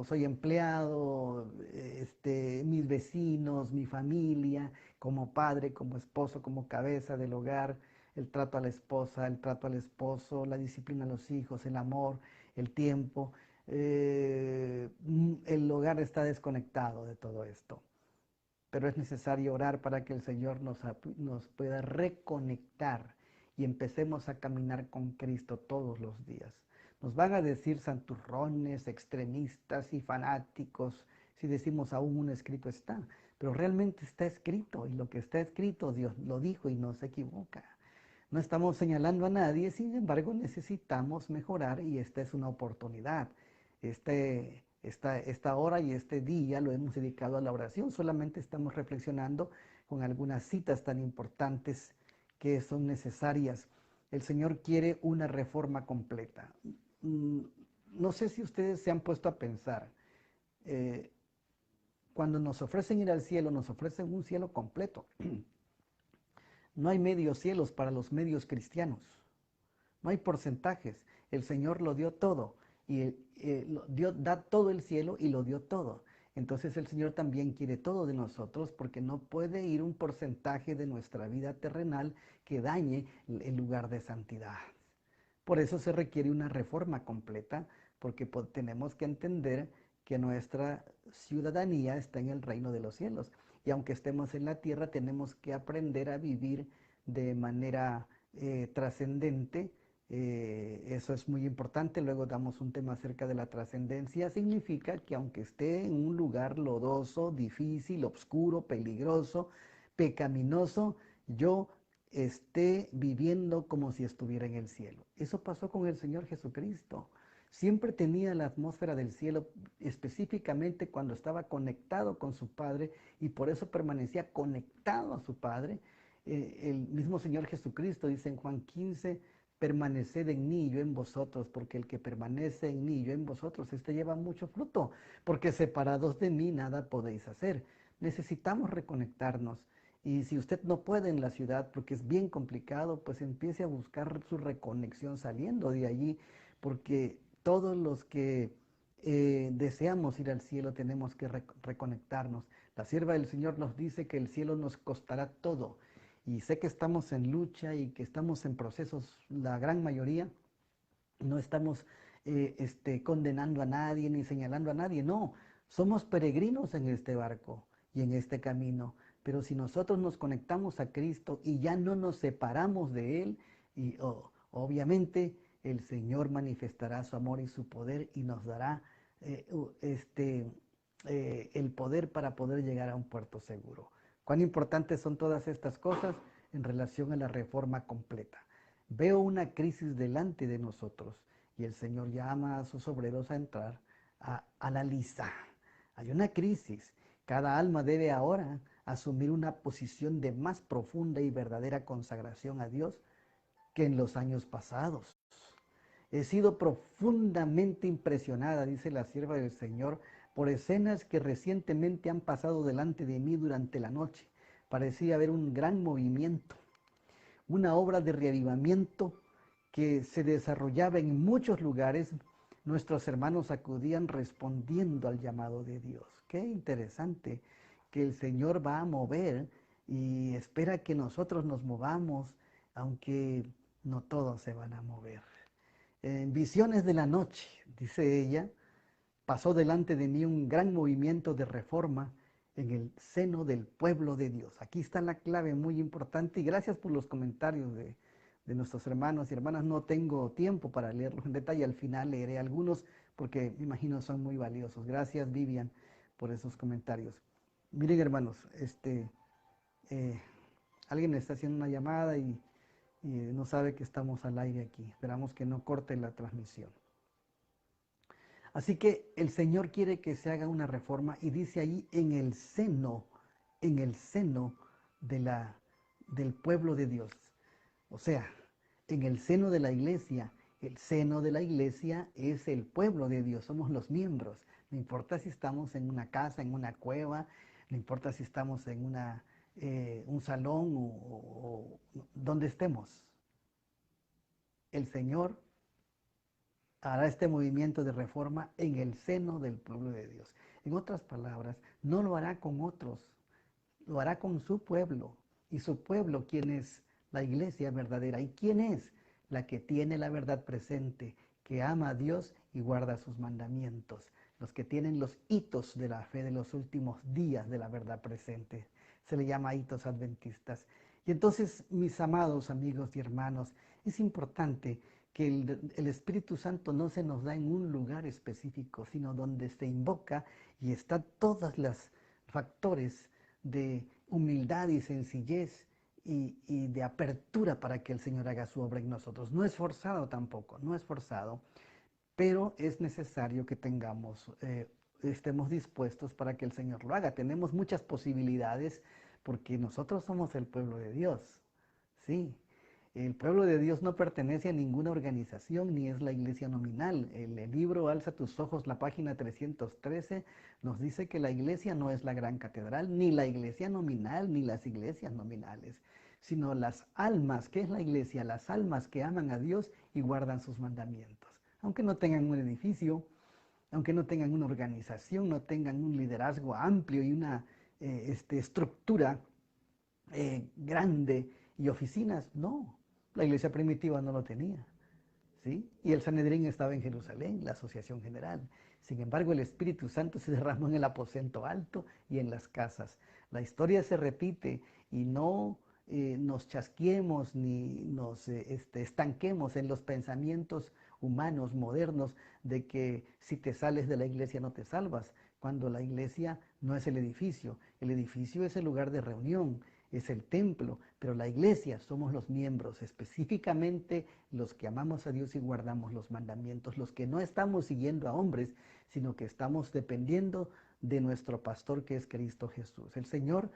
soy empleado, mis vecinos, mi familia, como padre, como esposo, como cabeza del hogar, el trato a la esposa, el trato al esposo, la disciplina a los hijos, el amor, el tiempo. El hogar está desconectado de todo esto, pero es necesario orar para que el Señor nos pueda reconectar y empecemos a caminar con Cristo todos los días. Nos van a decir santurrones, extremistas y fanáticos si decimos aún un escrito está, pero realmente está escrito y lo que está escrito Dios lo dijo y no se equivoca. No estamos señalando a nadie, sin embargo necesitamos mejorar y esta es una oportunidad. Esta hora y este día lo hemos dedicado a la oración, solamente estamos reflexionando con algunas citas tan importantes que son necesarias. El Señor quiere una reforma completa. Mm, No sé si ustedes se han puesto a pensar, eh, cuando nos ofrecen ir al cielo, nos ofrecen un cielo completo. No hay medios cielos para los medios cristianos. No hay porcentajes. El Señor lo dio todo. Y da todo el cielo y lo dio todo. Entonces el Señor también quiere todo de nosotros porque no puede ir un porcentaje de nuestra vida terrenal que dañe el lugar de santidad. Por eso se requiere una reforma completa porque tenemos que entender que nuestra ciudadanía está en el reino de los cielos. Y aunque estemos en la tierra, tenemos que aprender a vivir de manera trascendente. Eso es muy importante. Luego damos un tema acerca de la trascendencia. Significa que aunque esté en un lugar lodoso, difícil, oscuro, peligroso, pecaminoso, yo esté viviendo como si estuviera en el cielo. Eso pasó con el Señor Jesucristo. Siempre tenía la atmósfera del cielo, específicamente cuando estaba conectado con su Padre, y por eso permanecía conectado a su Padre. El mismo Señor Jesucristo dice en Juan 15, permaneced en mí y yo en vosotros, porque el que permanece en mí y yo en vosotros, este lleva mucho fruto, porque separados de mí nada podéis hacer. Necesitamos reconectarnos. Y si usted no puede en la ciudad porque es bien complicado, pues empiece a buscar su reconexión saliendo de allí, porque todos los que deseamos ir al cielo tenemos que reconectarnos. La sierva del Señor nos dice que el cielo nos costará todo. Y sé que estamos en lucha y que estamos en procesos, la gran mayoría. No estamos condenando a nadie ni señalando a nadie, no. Somos peregrinos en este barco y en este camino. Pero si nosotros nos conectamos a Cristo y ya no nos separamos de Él, y obviamente el Señor manifestará su amor y su poder y nos dará el poder para poder llegar a un puerto seguro. ¿Cuán importantes son todas estas cosas en relación a la reforma completa? Veo una crisis delante de nosotros y el Señor llama a sus obreros a entrar a la lista. Hay una crisis. Cada alma debe ahora asumir una posición de más profunda y verdadera consagración a Dios que en los años pasados. He sido profundamente impresionada, dice la sierva del Señor, por escenas que recientemente han pasado delante de mí durante la noche. Parecía haber un gran movimiento, una obra de reavivamiento que se desarrollaba en muchos lugares. Nuestros hermanos acudían respondiendo al llamado de Dios. Qué interesante que el Señor va a mover y espera que nosotros nos movamos, aunque no todos se van a mover. En visiones de la noche, dice ella, pasó delante de mí un gran movimiento de reforma en el seno del pueblo de Dios. Aquí está la clave muy importante y gracias por los comentarios de nuestros hermanos y hermanas. No tengo tiempo para leerlos en detalle, al final leeré algunos porque me imagino son muy valiosos. Gracias, Vivian, por esos comentarios. Miren, hermanos, alguien está haciendo una llamada y no sabe que estamos al aire aquí. Esperamos que no corte la transmisión. Así que el Señor quiere que se haga una reforma y dice ahí en el seno del pueblo de Dios. O sea, en el seno de la iglesia. El seno de la iglesia es el pueblo de Dios, somos los miembros. No importa si estamos en una casa, en una cueva, no importa si estamos en un salón o donde estemos. El Señor hará este movimiento de reforma en el seno del pueblo de Dios. En otras palabras, no lo hará con otros, lo hará con su pueblo. Y su pueblo, ¿quién es? La iglesia verdadera. ¿Y quién es? La que tiene la verdad presente, que ama a Dios y guarda sus mandamientos. Los que tienen los hitos de la fe de los últimos días de la verdad presente. Se le llama hitos adventistas. Y entonces, mis amados amigos y hermanos, es importante que el Espíritu Santo no se nos da en un lugar específico, sino donde se invoca y están todos los factores de humildad y sencillez y de apertura para que el Señor haga su obra en nosotros. No es forzado tampoco, no es forzado, pero es necesario que estemos dispuestos para que el Señor lo haga. Tenemos muchas posibilidades porque nosotros somos el pueblo de Dios, ¿sí? El pueblo de Dios no pertenece a ninguna organización ni es la iglesia nominal. El libro Alza tus ojos, la página 313, nos dice que la iglesia no es la gran catedral, ni la iglesia nominal, ni las iglesias nominales, sino las almas. ¿Qué es la iglesia? Las almas que aman a Dios y guardan sus mandamientos. Aunque no tengan un edificio, aunque no tengan una organización, no tengan un liderazgo amplio y una estructura grande y oficinas, no. La iglesia primitiva no lo tenía, ¿sí? Y el Sanedrín estaba en Jerusalén, la asociación general. Sin embargo, el Espíritu Santo se derramó en el aposento alto y en las casas. La historia se repite y no nos chasquemos ni nos estanquemos en los pensamientos humanos modernos de que si te sales de la iglesia no te salvas, cuando la iglesia no es el edificio es el lugar de reunión, es el templo, pero la iglesia somos los miembros, específicamente los que amamos a Dios y guardamos los mandamientos, los que no estamos siguiendo a hombres, sino que estamos dependiendo de nuestro pastor que es Cristo Jesús. El Señor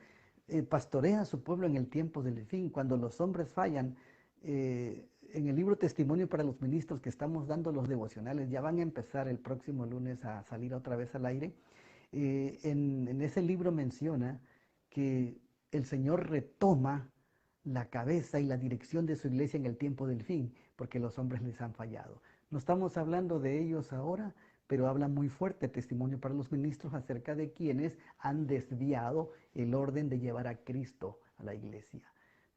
pastorea a su pueblo en el tiempo del fin, cuando los hombres fallan. En el libro Testimonio para los Ministros que estamos dando los devocionales, ya van a empezar el próximo lunes a salir otra vez al aire. En ese libro menciona que el Señor retoma la cabeza y la dirección de su iglesia en el tiempo del fin, porque los hombres les han fallado. No estamos hablando de ellos ahora, pero habla muy fuerte Testimonio para los Ministros acerca de quienes han desviado el orden de llevar a Cristo a la iglesia.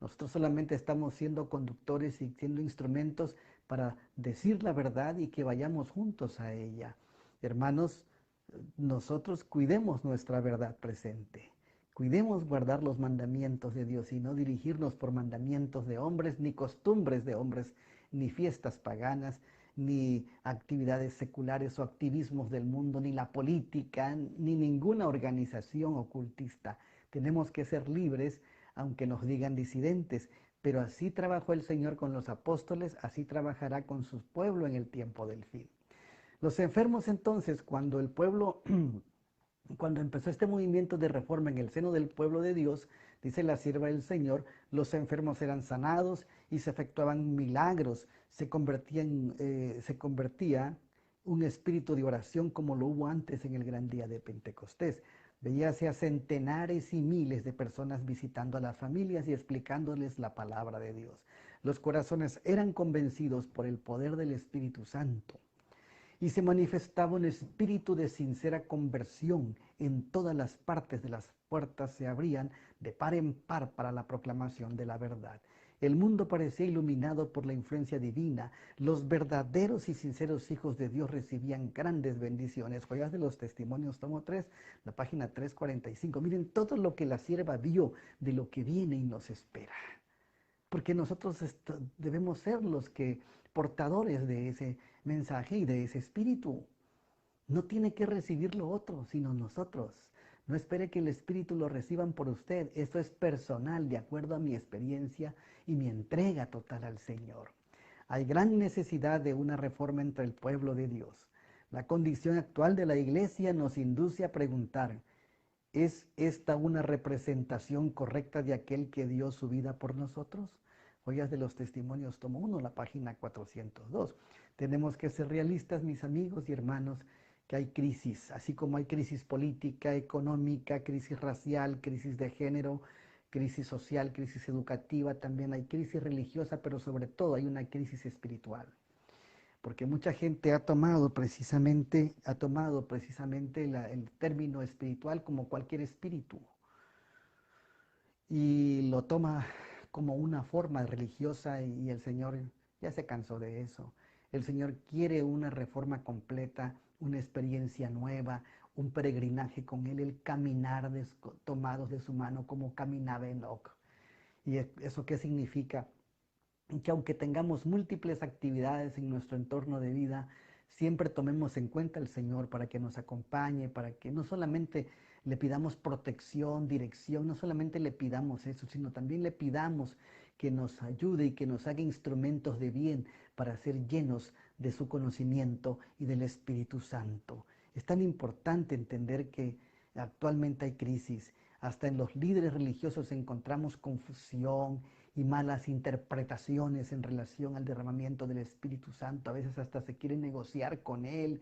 Nosotros solamente estamos siendo conductores y siendo instrumentos para decir la verdad y que vayamos juntos a ella. Hermanos, nosotros cuidemos nuestra verdad presente. Cuidemos guardar los mandamientos de Dios y no dirigirnos por mandamientos de hombres, ni costumbres de hombres, ni fiestas paganas, ni actividades seculares o activismos del mundo, ni la política, ni ninguna organización ocultista. Tenemos que ser libres, aunque nos digan disidentes, pero así trabajó el Señor con los apóstoles, así trabajará con su pueblo en el tiempo del fin. Los enfermos entonces, cuando el pueblo, cuando empezó este movimiento de reforma en el seno del pueblo de Dios, dice la sierva del Señor, los enfermos eran sanados y se efectuaban milagros, se convertía un espíritu de oración como lo hubo antes en el gran día de Pentecostés. Veíase a centenares y miles de personas visitando a las familias y explicándoles la palabra de Dios. Los corazones eran convencidos por el poder del Espíritu Santo y se manifestaba un espíritu de sincera conversión. En todas las partes de las puertas se abrían de par en par para la proclamación de la verdad. El mundo parecía iluminado por la influencia divina. Los verdaderos y sinceros hijos de Dios recibían grandes bendiciones. Joyas de los Testimonios, tomo 3, la página 345. Miren todo lo que la sierva vio de lo que viene y nos espera. Porque nosotros debemos ser los que portadores de ese mensaje y de ese espíritu. No tiene que recibirlo otro, sino nosotros. No espere que el espíritu lo reciban por usted. Esto es personal, de acuerdo a mi experiencia y mi entrega total al Señor. Hay gran necesidad de una reforma entre el pueblo de Dios. La condición actual de la iglesia nos induce a preguntar, ¿es esta una representación correcta de aquel que dio su vida por nosotros? Joyas de los Testimonios, tomo 1, la página 402. Tenemos que ser realistas, mis amigos y hermanos, que hay crisis, así como hay crisis política, económica, crisis racial, crisis de género, crisis social, crisis educativa, también hay crisis religiosa, pero sobre todo hay una crisis espiritual. Porque mucha gente ha tomado precisamente el término espiritual como cualquier espíritu y lo toma como una forma religiosa y el Señor ya se cansó de eso. El Señor quiere una reforma completa, una experiencia nueva, un peregrinaje con Él, el caminar tomados de su mano como caminaba Enoc. ¿Y eso qué significa? Que aunque tengamos múltiples actividades en nuestro entorno de vida, siempre tomemos en cuenta al Señor para que nos acompañe, para que no solamente le pidamos protección, dirección, no solamente le pidamos eso, sino también le pidamos que nos ayude y que nos haga instrumentos de bien para ser llenos de su conocimiento y del Espíritu Santo. Es tan importante entender que actualmente hay crisis. Hasta en los líderes religiosos encontramos confusión y malas interpretaciones en relación al derramamiento del Espíritu Santo. A veces hasta se quiere negociar con Él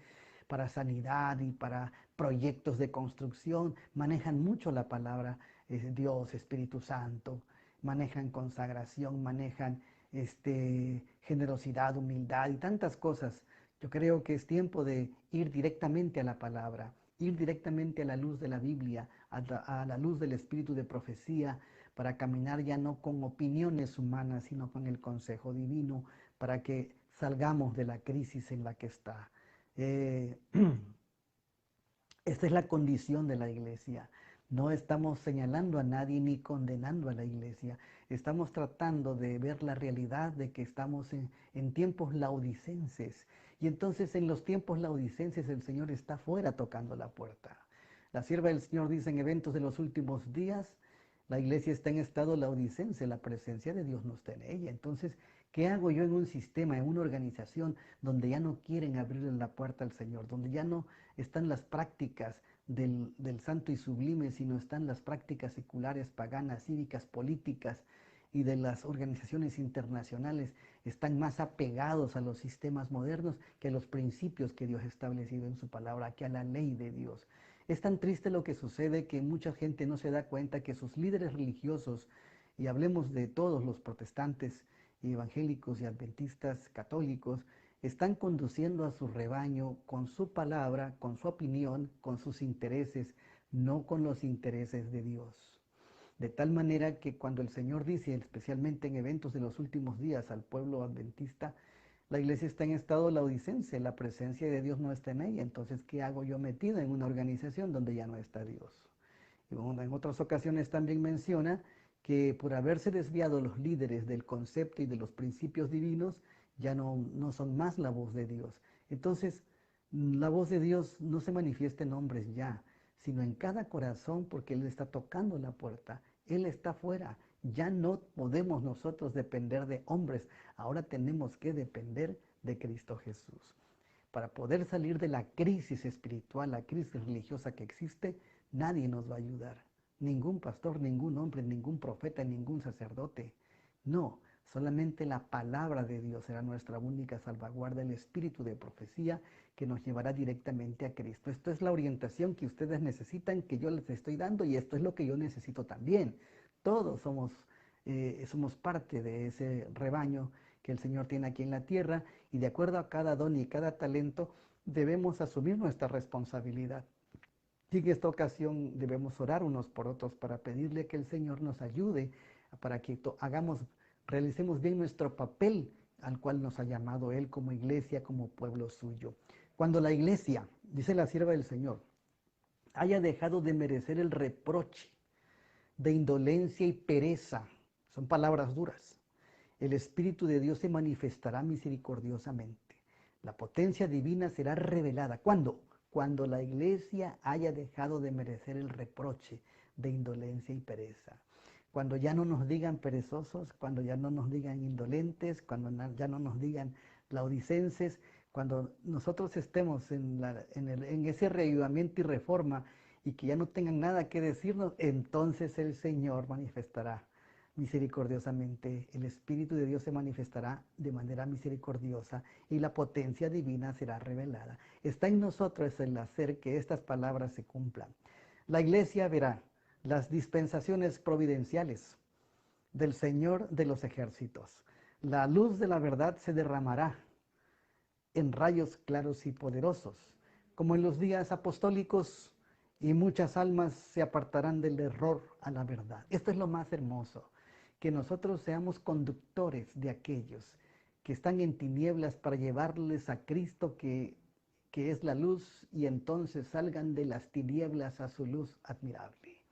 para sanidad y para proyectos de construcción. Manejan mucho la palabra Dios, Espíritu Santo. Manejan consagración, manejan generosidad, humildad y tantas cosas. Yo creo que es tiempo de ir directamente a la palabra, ir directamente a la luz de la Biblia, a la luz del espíritu de profecía, para caminar ya no con opiniones humanas, sino con el consejo divino, para que salgamos de la crisis en la que está. Esta es la condición de la iglesia. No estamos señalando a nadie ni condenando a la iglesia. Estamos tratando de ver la realidad de que estamos en tiempos laodicenses. Y entonces en los tiempos laodicenses el Señor está fuera tocando la puerta. La sierva del Señor dice en eventos de los últimos días, la iglesia está en estado laodicense, la presencia de Dios no está en ella. Entonces, ¿qué hago yo en un sistema, en una organización donde ya no quieren abrirle la puerta al Señor, donde ya no están las prácticas del santo y sublime, sino están las prácticas seculares, paganas, cívicas, políticas y de las organizaciones internacionales, están más apegados a los sistemas modernos que a los principios que Dios ha establecido en su palabra, que a la ley de Dios? Es tan triste lo que sucede que mucha gente no se da cuenta que sus líderes religiosos, y hablemos de todos los protestantes, y evangélicos y adventistas católicos, están conduciendo a su rebaño con su palabra, con su opinión, con sus intereses, no con los intereses de Dios. De tal manera que cuando el Señor dice, especialmente en eventos de los últimos días al pueblo adventista, la iglesia está en estado laodicense, la presencia de Dios no está en ella. Entonces, ¿qué hago yo metido en una organización donde ya no está Dios? Y bueno, en otras ocasiones también menciona que por haberse desviado los líderes del concepto y de los principios divinos, ya no son más la voz de Dios. Entonces, la voz de Dios no se manifiesta en hombres ya, sino en cada corazón, porque Él está tocando la puerta, Él está afuera. Ya no podemos nosotros depender de hombres, ahora tenemos que depender de Cristo Jesús. Para poder salir de la crisis espiritual, la crisis religiosa que existe, nadie nos va a ayudar. Ningún pastor, ningún hombre, ningún profeta, ningún sacerdote. No, solamente la palabra de Dios será nuestra única salvaguarda, el espíritu de profecía que nos llevará directamente a Cristo. Esto es la orientación que ustedes necesitan, que yo les estoy dando, y esto es lo que yo necesito también. Todos somos parte de ese rebaño que el Señor tiene aquí en la tierra, y de acuerdo a cada don y cada talento debemos asumir nuestra responsabilidad. Y en esta ocasión debemos orar unos por otros para pedirle que el Señor nos ayude para que realicemos bien nuestro papel al cual nos ha llamado Él como iglesia, como pueblo suyo. Cuando la iglesia, dice la sierva del Señor, haya dejado de merecer el reproche de indolencia y pereza, son palabras duras, el Espíritu de Dios se manifestará misericordiosamente. La potencia divina será revelada. ¿Cuándo? Cuando la iglesia haya dejado de merecer el reproche de indolencia y pereza. Cuando ya no nos digan perezosos, cuando ya no nos digan indolentes, cuando ya no nos digan laodicenses, cuando nosotros estemos en ese reavivamiento y reforma y que ya no tengan nada que decirnos, entonces el Señor manifestará misericordiosamente. El Espíritu de Dios se manifestará de manera misericordiosa y la potencia divina será revelada. Está en nosotros el hacer que estas palabras se cumplan. La iglesia verá las dispensaciones providenciales del Señor de los ejércitos. La luz de la verdad se derramará en rayos claros y poderosos, como en los días apostólicos, y muchas almas se apartarán del error a la verdad. Esto es lo más hermoso, que nosotros seamos conductores de aquellos que están en tinieblas para llevarles a Cristo que es la luz, y entonces salgan de las tinieblas a su luz admirable.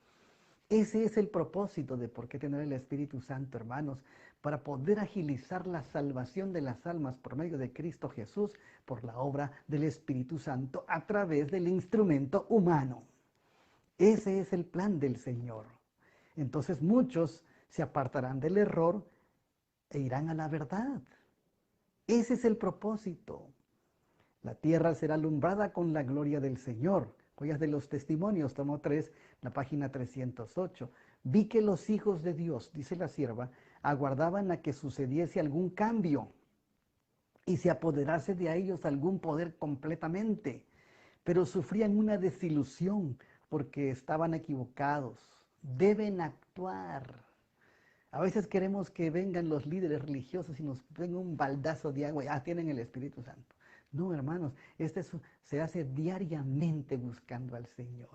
Ese es el propósito de por qué tener el Espíritu Santo, hermanos, para poder agilizar la salvación de las almas por medio de Cristo Jesús, por la obra del Espíritu Santo a través del instrumento humano. Ese es el plan del Señor. Entonces muchos se apartarán del error e irán a la verdad. Ese es el propósito. La tierra será alumbrada con la gloria del Señor. Joyas de los Testimonios, tomo 3, la página 308. Vi que los hijos de Dios, dice la sierva, aguardaban a que sucediese algún cambio y se apoderase de ellos algún poder completamente, pero sufrían una desilusión porque estaban equivocados. Deben actuar. A veces queremos que vengan los líderes religiosos y nos den un baldazo de agua y tienen el Espíritu Santo. No, hermanos, se hace diariamente buscando al Señor.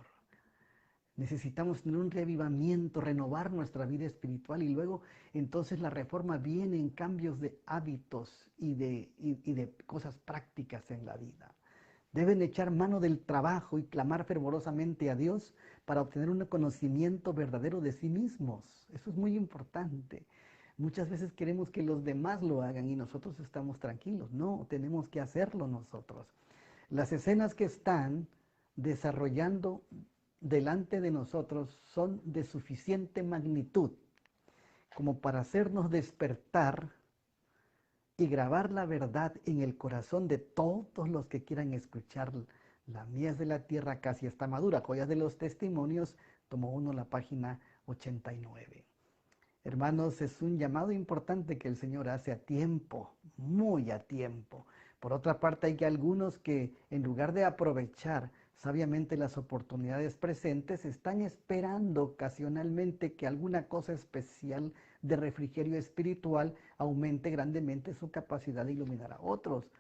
Necesitamos tener un reavivamiento, renovar nuestra vida espiritual, y luego entonces la reforma viene en cambios de hábitos y de cosas prácticas en la vida. Deben echar mano del trabajo y clamar fervorosamente a Dios para obtener un conocimiento verdadero de sí mismos. Eso es muy importante. Muchas veces queremos que los demás lo hagan y nosotros estamos tranquilos. No, tenemos que hacerlo nosotros. Las escenas que están desarrollando delante de nosotros son de suficiente magnitud como para hacernos despertar y grabar la verdad en el corazón de todos los que quieran escuchar. La mies de la tierra casi está madura. Joyas de los testimonios, tomó uno la página 89. Hermanos, es un llamado importante que el Señor hace a tiempo, muy a tiempo. Por otra parte, hay que algunos que en lugar de aprovechar sabiamente las oportunidades presentes, están esperando ocasionalmente que alguna cosa especial de refrigerio espiritual aumente grandemente su capacidad de iluminar a otros.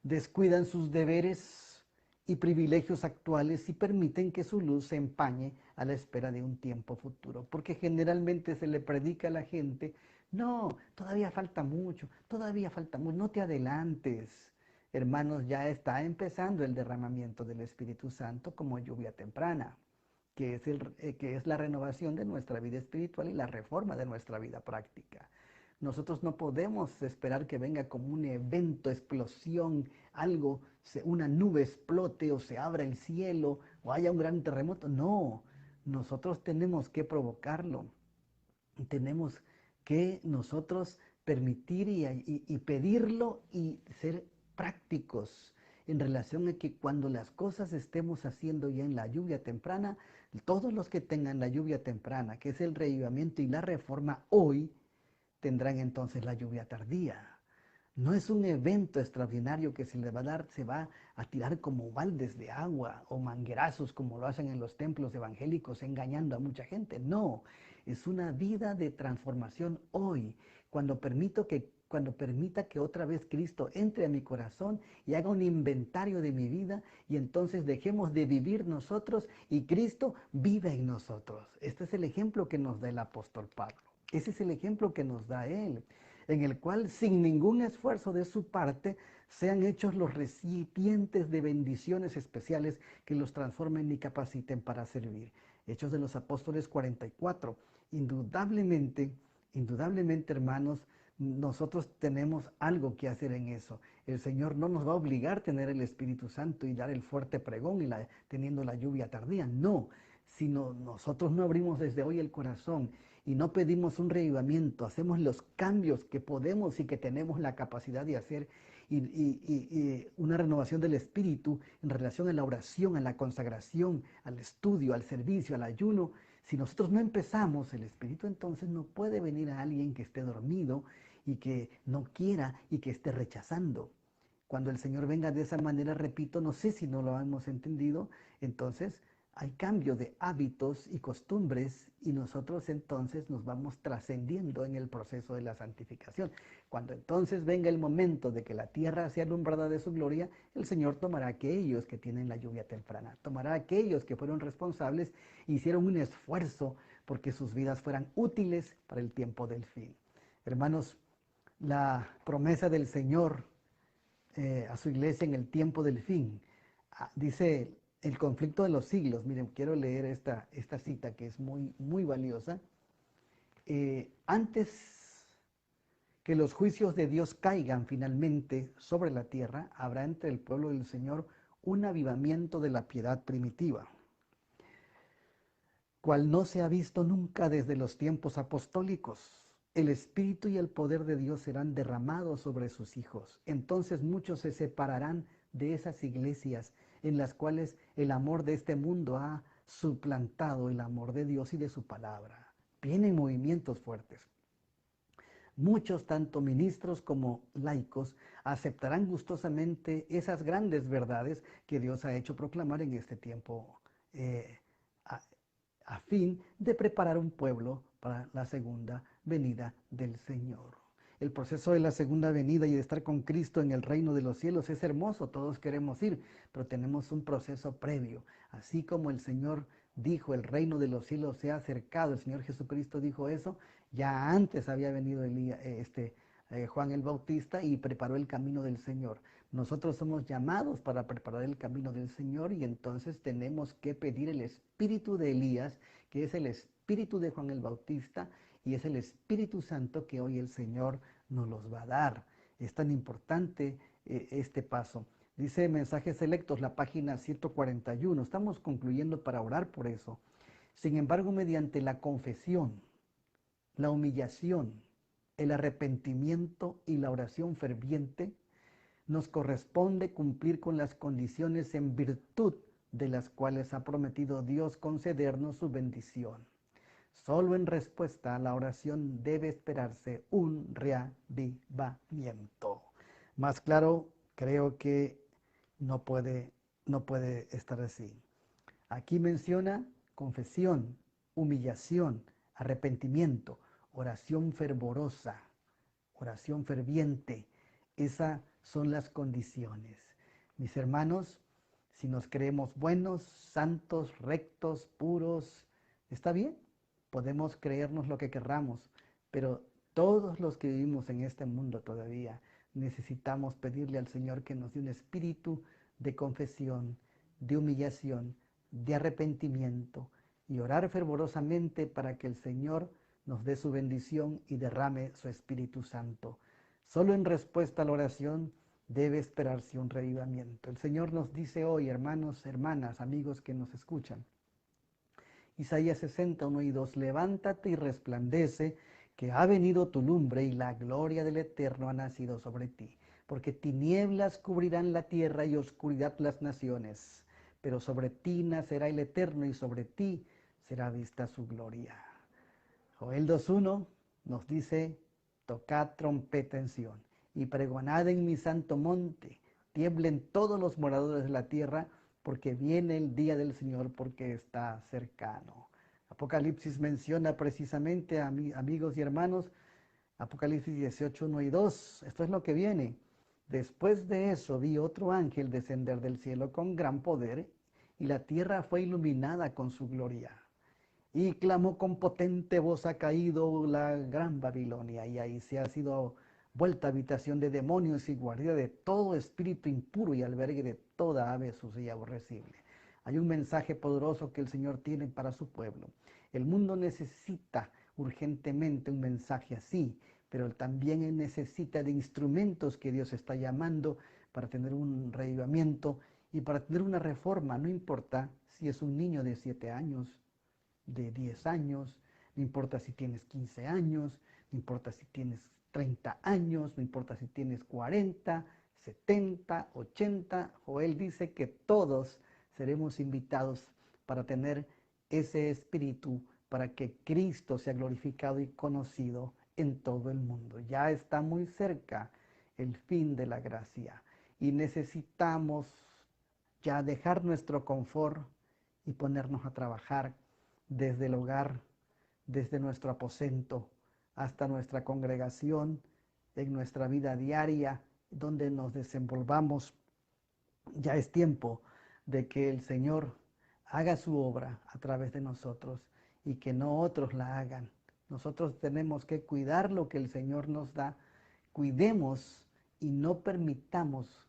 Descuidan sus deberes y privilegios actuales y permiten que su luz se empañe a la espera de un tiempo futuro. Porque generalmente se le predica a la gente, no, todavía falta mucho, no te adelantes. Hermanos, ya está empezando el derramamiento del Espíritu Santo como lluvia temprana, que es la renovación de nuestra vida espiritual y la reforma de nuestra vida práctica. Nosotros no podemos esperar que venga como un evento, explosión, algo, una nube explote o se abra el cielo o haya un gran terremoto. No, nosotros tenemos que provocarlo. Tenemos que nosotros permitir y pedirlo y ser prácticos en relación a que cuando las cosas estemos haciendo ya en la lluvia temprana, todos los que tengan la lluvia temprana, que es el reavivamiento y la reforma hoy, tendrán entonces la lluvia tardía. No es un evento extraordinario que se le va a dar, se va a tirar como baldes de agua o manguerazos como lo hacen en los templos evangélicos engañando a mucha gente. No, es una vida de transformación hoy, cuando permita que otra vez Cristo entre a mi corazón y haga un inventario de mi vida y entonces dejemos de vivir nosotros y Cristo vive en nosotros. Este es el ejemplo que nos da el apóstol Pablo. Ese es el ejemplo que nos da él, en el cual sin ningún esfuerzo de su parte sean hechos los recipientes de bendiciones especiales que los transformen y capaciten para servir. Hechos de los Apóstoles 44. Indudablemente, hermanos, nosotros tenemos algo que hacer en eso. El Señor no nos va a obligar a tener el Espíritu Santo y dar el fuerte pregón y teniendo la lluvia tardía. No, sino nosotros no abrimos desde hoy el corazón y no pedimos un reavivamiento, hacemos los cambios que podemos y que tenemos la capacidad de hacer y una renovación del espíritu en relación a la oración, a la consagración, al estudio, al servicio, al ayuno. Si nosotros no empezamos, el espíritu entonces no puede venir a alguien que esté dormido y que no quiera y que esté rechazando. Cuando el Señor venga de esa manera, repito, no sé si no lo hemos entendido, entonces hay cambio de hábitos y costumbres y nosotros entonces nos vamos trascendiendo en el proceso de la santificación. Cuando entonces venga el momento de que la tierra sea alumbrada de su gloria, el Señor tomará a aquellos que tienen la lluvia temprana, tomará a aquellos que fueron responsables e hicieron un esfuerzo porque sus vidas fueran útiles para el tiempo del fin. Hermanos, la promesa del Señor a su iglesia en el tiempo del fin, dice el conflicto de los siglos. Miren, quiero leer esta cita que es muy, muy valiosa. Antes que los juicios de Dios caigan finalmente sobre la tierra, habrá entre el pueblo del Señor un avivamiento de la piedad primitiva, cual no se ha visto nunca desde los tiempos apostólicos. El Espíritu y el poder de Dios serán derramados sobre sus hijos. Entonces muchos se separarán de esas iglesias en las cuales el amor de este mundo ha suplantado el amor de Dios y de su palabra. Vienen movimientos fuertes. Muchos, tanto ministros como laicos, aceptarán gustosamente esas grandes verdades que Dios ha hecho proclamar en este tiempo a fin de preparar un pueblo para la segunda venida del Señor. El proceso de la segunda venida y de estar con Cristo en el reino de los cielos es hermoso, todos queremos ir, pero tenemos un proceso previo. Así como el Señor dijo, el reino de los cielos se ha acercado, el Señor Jesucristo dijo eso, ya antes había venido Juan el Bautista y preparó el camino del Señor. Nosotros somos llamados para preparar el camino del Señor y entonces tenemos que pedir el espíritu de Elías, que es el espíritu de Juan el Bautista y es el Espíritu Santo que hoy el Señor nos los va a dar. Es tan importante este paso. Dice Mensajes Selectos, la página 141. Estamos concluyendo para orar por eso. Sin embargo, mediante la confesión, la humillación, el arrepentimiento y la oración ferviente, nos corresponde cumplir con las condiciones en virtud de las cuales ha prometido Dios concedernos su bendición. Solo en respuesta a la oración debe esperarse un reavivamiento. Más claro, creo que no puede estar así. Aquí menciona confesión, humillación, arrepentimiento, oración fervorosa, oración ferviente. Esas son las condiciones. Mis hermanos, si nos creemos buenos, santos, rectos, puros, está bien, podemos creernos lo que querramos, pero todos los que vivimos en este mundo todavía necesitamos pedirle al Señor que nos dé un espíritu de confesión, de humillación, de arrepentimiento y orar fervorosamente para que el Señor nos dé su bendición y derrame su Espíritu Santo. Solo en respuesta a la oración debe esperarse un reavivamiento. El Señor nos dice hoy, hermanos, hermanas, amigos que nos escuchan, Isaías 61 y 2, levántate y resplandece, que ha venido tu lumbre y la gloria del Eterno ha nacido sobre ti. Porque tinieblas cubrirán la tierra y oscuridad las naciones, pero sobre ti nacerá el Eterno y sobre ti será vista su gloria. Joel 2.1 nos dice, tocad trompeta en Sión y pregonad en mi santo monte, tiemblen todos los moradores de la tierra, porque viene el día del Señor, porque está cercano. Apocalipsis menciona precisamente, amigos y hermanos, Apocalipsis 18, 1 y 2. Esto es lo que viene. Después de eso vi otro ángel descender del cielo con gran poder, y la tierra fue iluminada con su gloria. Y clamó con potente voz, ha caído la gran Babilonia, y ahí se ha sido vuelta habitación de demonios y guardia de todo espíritu impuro y albergue de toda ave sucia y aborrecible. Hay un mensaje poderoso que el Señor tiene para su pueblo. El mundo necesita urgentemente un mensaje así, pero también necesita de instrumentos que Dios está llamando para tener un reavivamiento y para tener una reforma. No importa si es un niño de 7 años, de 10 años, no importa si tienes 15 años, no importa si tienes 30 años, no importa si tienes 40, 70, 80. Joel dice que todos seremos invitados para tener ese espíritu, para que Cristo sea glorificado y conocido en todo el mundo. Ya está muy cerca el fin de la gracia y necesitamos ya dejar nuestro confort y ponernos a trabajar desde el hogar, desde nuestro aposento, hasta nuestra congregación, en nuestra vida diaria, donde nos desenvolvamos. Ya es tiempo de que el Señor haga su obra a través de nosotros y que no otros la hagan. Nosotros tenemos que cuidar lo que el Señor nos da. Cuidemos y no permitamos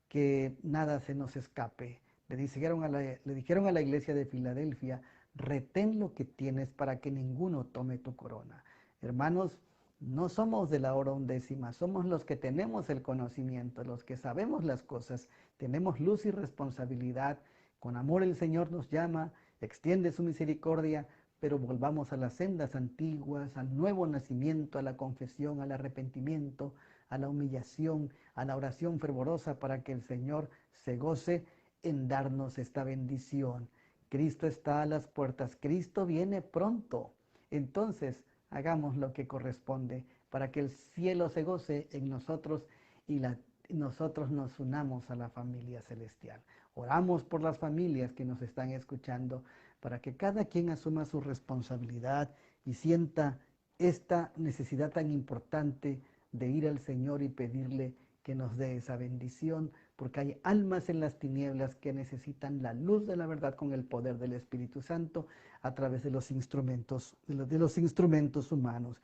que nada se nos escape. Le dijeron a la iglesia de Filadelfia, retén lo que tienes para que ninguno tome tu corona. Hermanos, no somos de la hora undécima, somos los que tenemos el conocimiento, los que sabemos las cosas, tenemos luz y responsabilidad. Con amor el Señor nos llama, extiende su misericordia, pero volvamos a las sendas antiguas, al nuevo nacimiento, a la confesión, al arrepentimiento, a la humillación, a la oración fervorosa para que el Señor se goce en darnos esta bendición. Cristo está a las puertas, Cristo viene pronto. Entonces, hagamos lo que corresponde para que el cielo se goce en nosotros y nosotros nos unamos a la familia celestial. Oramos por las familias que nos están escuchando para que cada quien asuma su responsabilidad y sienta esta necesidad tan importante de ir al Señor y pedirle que nos dé esa bendición, porque hay almas en las tinieblas que necesitan la luz de la verdad con el poder del Espíritu Santo a través de los instrumentos, de los instrumentos humanos.